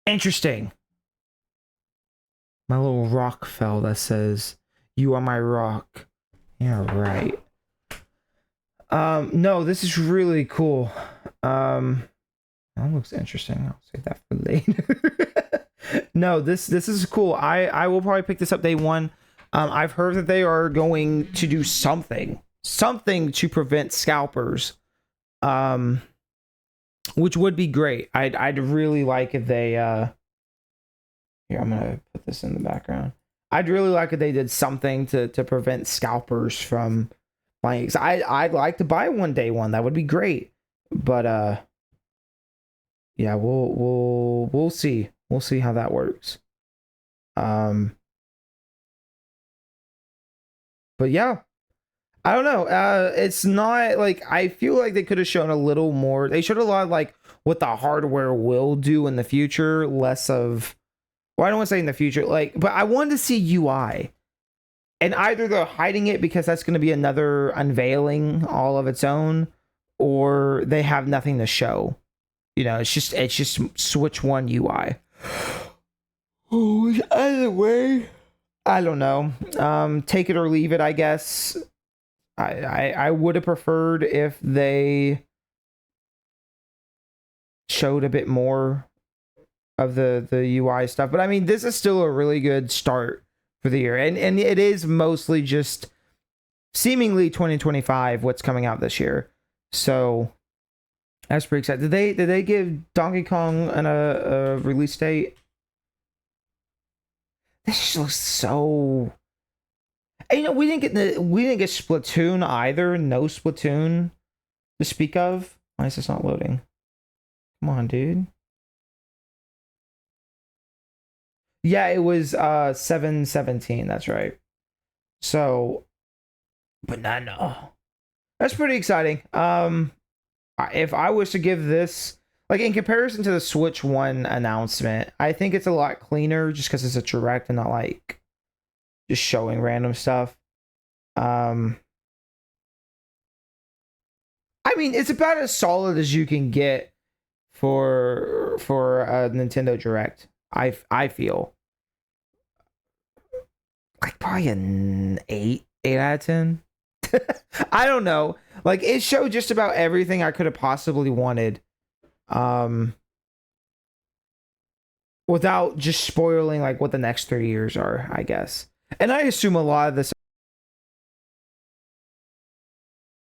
interesting. My little rock fell that says, "You are my rock." Yeah, right. No, this is really cool. That looks interesting. I'll save that for later. No, this is cool. I will probably pick this up day one. I've heard that they are going to do something to prevent scalpers, which would be great. I'd really like if they here, I'm gonna put this in the background. I'd really like if they did something to prevent scalpers from buying. I'd like to buy one day one. That would be great. But yeah, we'll see. We'll see how that works. But yeah, I don't know. It's not like, I feel like they could have shown a little more. They showed a lot of like what the hardware will do in the future, less of, well, I don't want to say in the future, like, but I wanted to see UI. And either they're hiding it because that's going to be another unveiling all of its own, or they have nothing to show. You know, it's just Switch 1 UI. Oh, either way, I don't know. Take it or leave it, I guess. I would have preferred if they showed a bit more of the UI stuff, but I mean, this is still a really good start for the year, and it is mostly just seemingly 2025 what's coming out this year. So that's pretty exciting. Did they give Donkey Kong a release date? This just looks so. And, you know, we didn't get Splatoon either. No Splatoon to speak of. Why is this not loading? Come on, dude. Yeah, it was 7/17. That's right. So, but no. That's pretty exciting. If I was to give this, like, in comparison to the Switch 1 announcement, I think it's a lot cleaner just because it's a direct and not like just showing random stuff. I mean, it's about as solid as you can get for a Nintendo Direct. I feel like probably an 8 out of 10. I don't know. Like, it showed just about everything I could have possibly wanted. Without just spoiling like what the next 3 years are, I guess. And I assume a lot of this.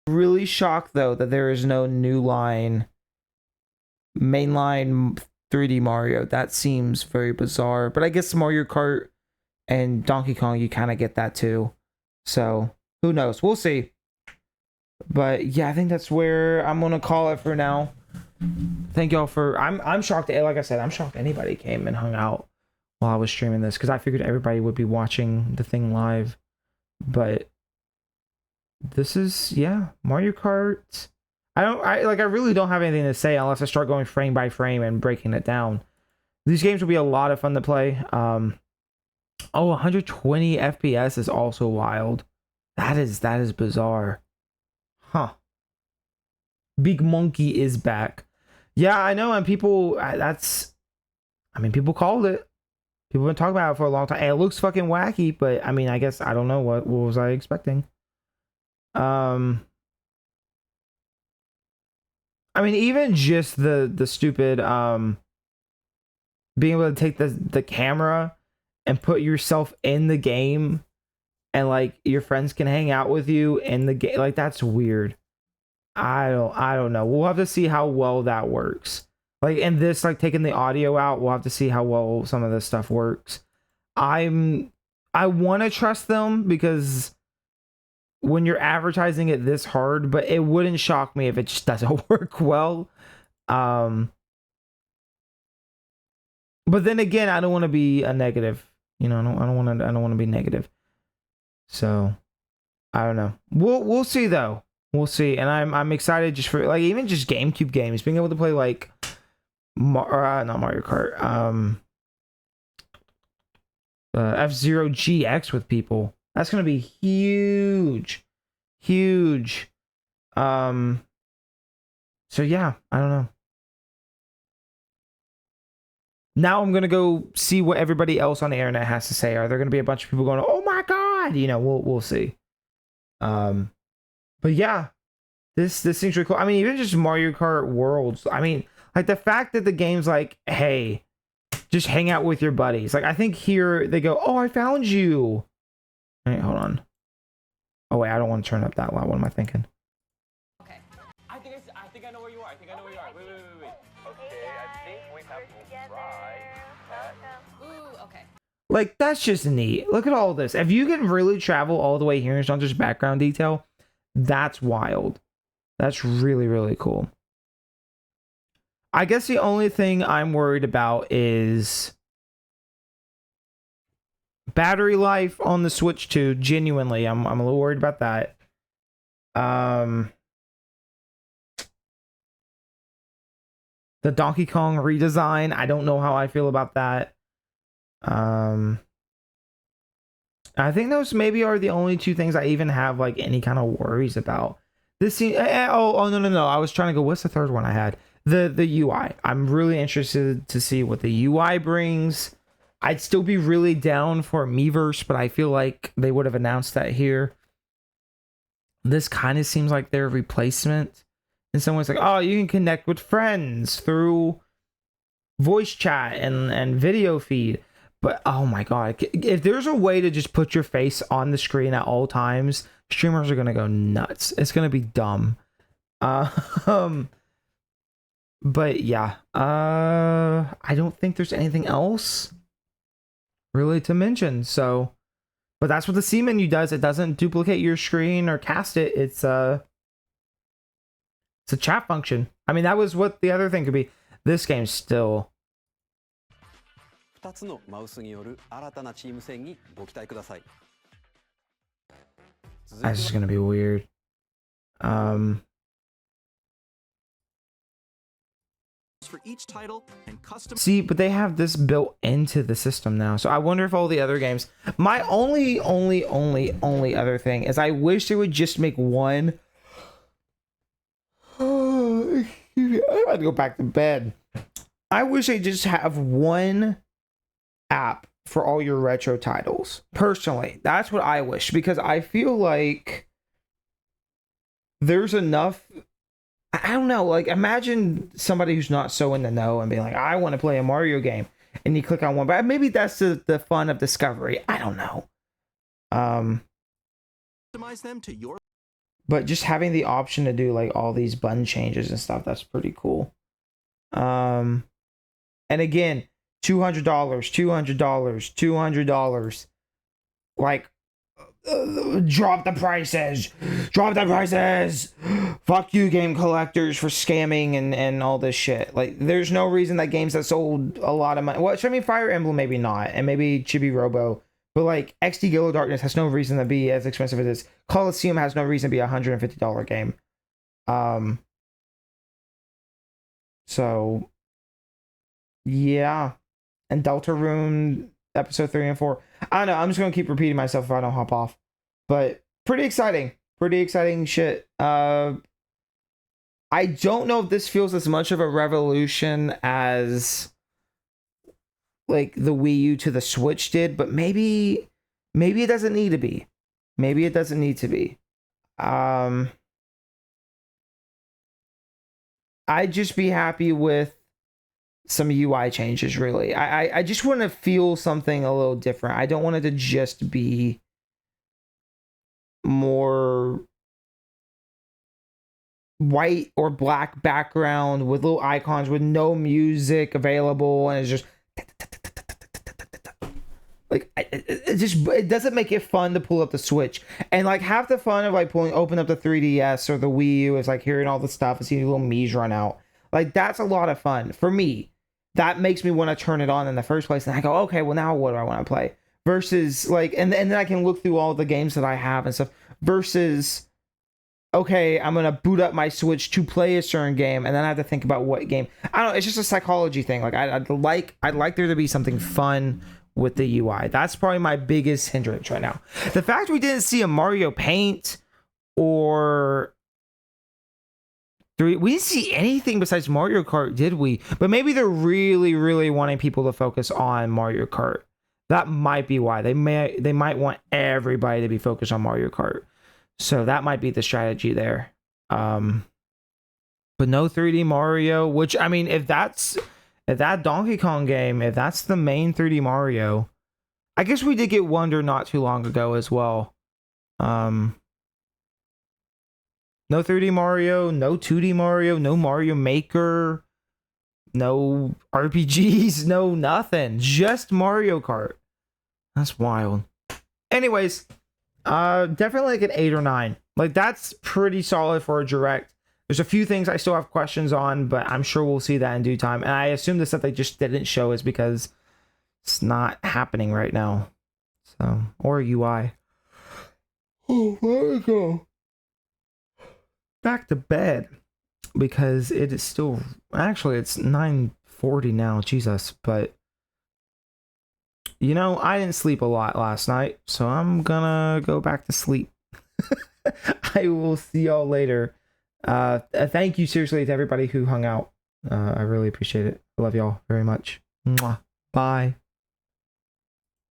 Really shocked though that there is no new mainline 3D Mario. That seems very bizarre. But I guess Mario Kart and Donkey Kong, you kind of get that too. So who knows? We'll see. But yeah, I think that's where I'm gonna call it for now. Thank y'all for. I'm shocked. Like I said, I'm shocked anybody came and hung out while I was streaming this, because I figured everybody would be watching the thing live. But this is, yeah, Mario Kart. I really don't have anything to say unless I start going frame by frame and breaking it down. These games will be a lot of fun to play. 120 FPS is also wild. That is bizarre. Huh. Big Monkey is back. Yeah, I know, and people, people called it. People have been talking about it for a long time. And it looks fucking wacky, but I mean, I guess, I don't know, what was I expecting? I mean, even just the stupid being able to take the camera and put yourself in the game, and like your friends can hang out with you in the game, like, that's weird. I don't know. We'll have to see how well that works. Like, in this, like, taking the audio out, we'll have to see how well some of this stuff works. I want to trust them, because when you're advertising it this hard, but it wouldn't shock me if it just doesn't work well. But then again, I don't want to be a negative. You know, I don't want to be negative. So I don't know. We'll see though. We'll see. And I'm excited just for like even just GameCube games, being able to play like not Mario Kart, F-Zero GX with people. That's gonna be huge. Huge. So yeah, I don't know. Now I'm gonna go see what everybody else on the internet has to say. Are there gonna be a bunch of people going, "Oh my god," you know? We'll see. But yeah, this seems really cool. I mean, even just Mario Kart Worlds. I mean, like the fact that the game's like, "Hey, just hang out with your buddies." Like I think here they go, "Oh, I found you." All right, hold on. Oh wait, I don't want to turn up that loud. What am I thinking? I think I know where you are. I think I know where you are. Wait. Okay, I think we have Ooh, okay. Like that's just neat. Look at all this. If you can really travel all the way here and it's not just background detail, that's wild. That's really, really cool. I guess the only thing I'm worried about is battery life on the Switch 2. Genuinely, I'm a little worried about that. The Donkey Kong redesign, I don't know how I feel about that. I think those maybe are the only two things I even have like any kind of worries about. This scene, no. I was trying to go, what's the third one I had? The UI. I'm really interested to see what the UI brings. I'd still be really down for Miiverse, but I feel like they would have announced that here. This kind of seems like their replacement. And someone's like, oh, you can connect with friends through voice chat and video feed. But oh my god, if there's a way to just put your face on the screen at all times, streamers are gonna go nuts. It's gonna be dumb. But yeah, I don't think there's anything else really to mention. So, but that's what the C menu does. It doesn't duplicate your screen or cast it. It's a chat function. I mean, that was what the other thing could be. This game's still. 2つのマウスによる新たなチーム戦にご期待ください。 That's just gonna be weird. For each title and custom. See, but they have this built into the system now. So I wonder if all the other games. My only other thing is I wish they would just make one. I'm about to go back to bed. I wish they just have one app for all your retro titles. Personally, that's what I wish, because I feel like there's enough. I don't know, like imagine somebody who's not so in the know and being like, I want to play a Mario game, and you click on one, but maybe that's the fun of discovery. I don't know. Customize them to your. But just having the option to do like all these button changes and stuff, that's pretty cool. And again, $200. Like, drop the prices. Fuck you, game collectors, for scamming and all this shit. Like, there's no reason that games that sold a lot of money. Well, I mean, Fire Emblem maybe not, and maybe Chibi Robo, but like XD Gillow Darkness has no reason to be as expensive as this. Coliseum has no reason to be a $150 game. So yeah. And Deltarune episode 3 and 4. I don't know. I'm just gonna keep repeating myself if I don't hop off. But pretty exciting shit. I don't know if this feels as much of a revolution as like the Wii U to the Switch did, but maybe it doesn't need to be. Maybe it doesn't need to be. I'd just be happy with some UI changes, really. I just want to feel something a little different. I don't want it to just be more white or black background with little icons with no music available, and it's just like it doesn't make it fun to pull up the Switch. And like half the fun of like open up the 3DS or the Wii U is like hearing all the stuff and seeing little Mii's run out. Like that's a lot of fun for me. That makes me want to turn it on in the first place, and I go, okay, well now what do I want to play? versus like, and then I can look through all the games that I have and stuff versus, okay, I'm gonna boot up my Switch to play a certain game, and then I have to think about what game. I don't know. It's just a psychology thing. Like I'd like there to be something fun with the UI. That's probably my biggest hindrance right now. The fact we didn't see a Mario Paint or we didn't see anything besides Mario Kart, did we? But maybe they're really, really wanting people to focus on Mario Kart. That might be why they might want everybody to be focused on Mario Kart. So that might be the strategy there. But no 3D Mario, which, I mean, if that Donkey Kong game, if that's the main 3D Mario, I guess we did get Wonder not too long ago as well. No 3D Mario, no 2D Mario, no Mario Maker, no RPGs, no nothing. Just Mario Kart. That's wild. Anyways, definitely like an 8 or 9. Like, that's pretty solid for a direct. There's a few things I still have questions on, but I'm sure we'll see that in due time. And I assume the stuff they just didn't show is because it's not happening right now. So, or UI. Oh, let me go back to bed because it is still, actually it's 9:40 now, Jesus. But you know, I didn't sleep a lot last night, so I'm gonna go back to sleep. I will see y'all later. Thank you seriously to everybody who hung out. I really appreciate it. I love y'all very much. Mwah. Bye.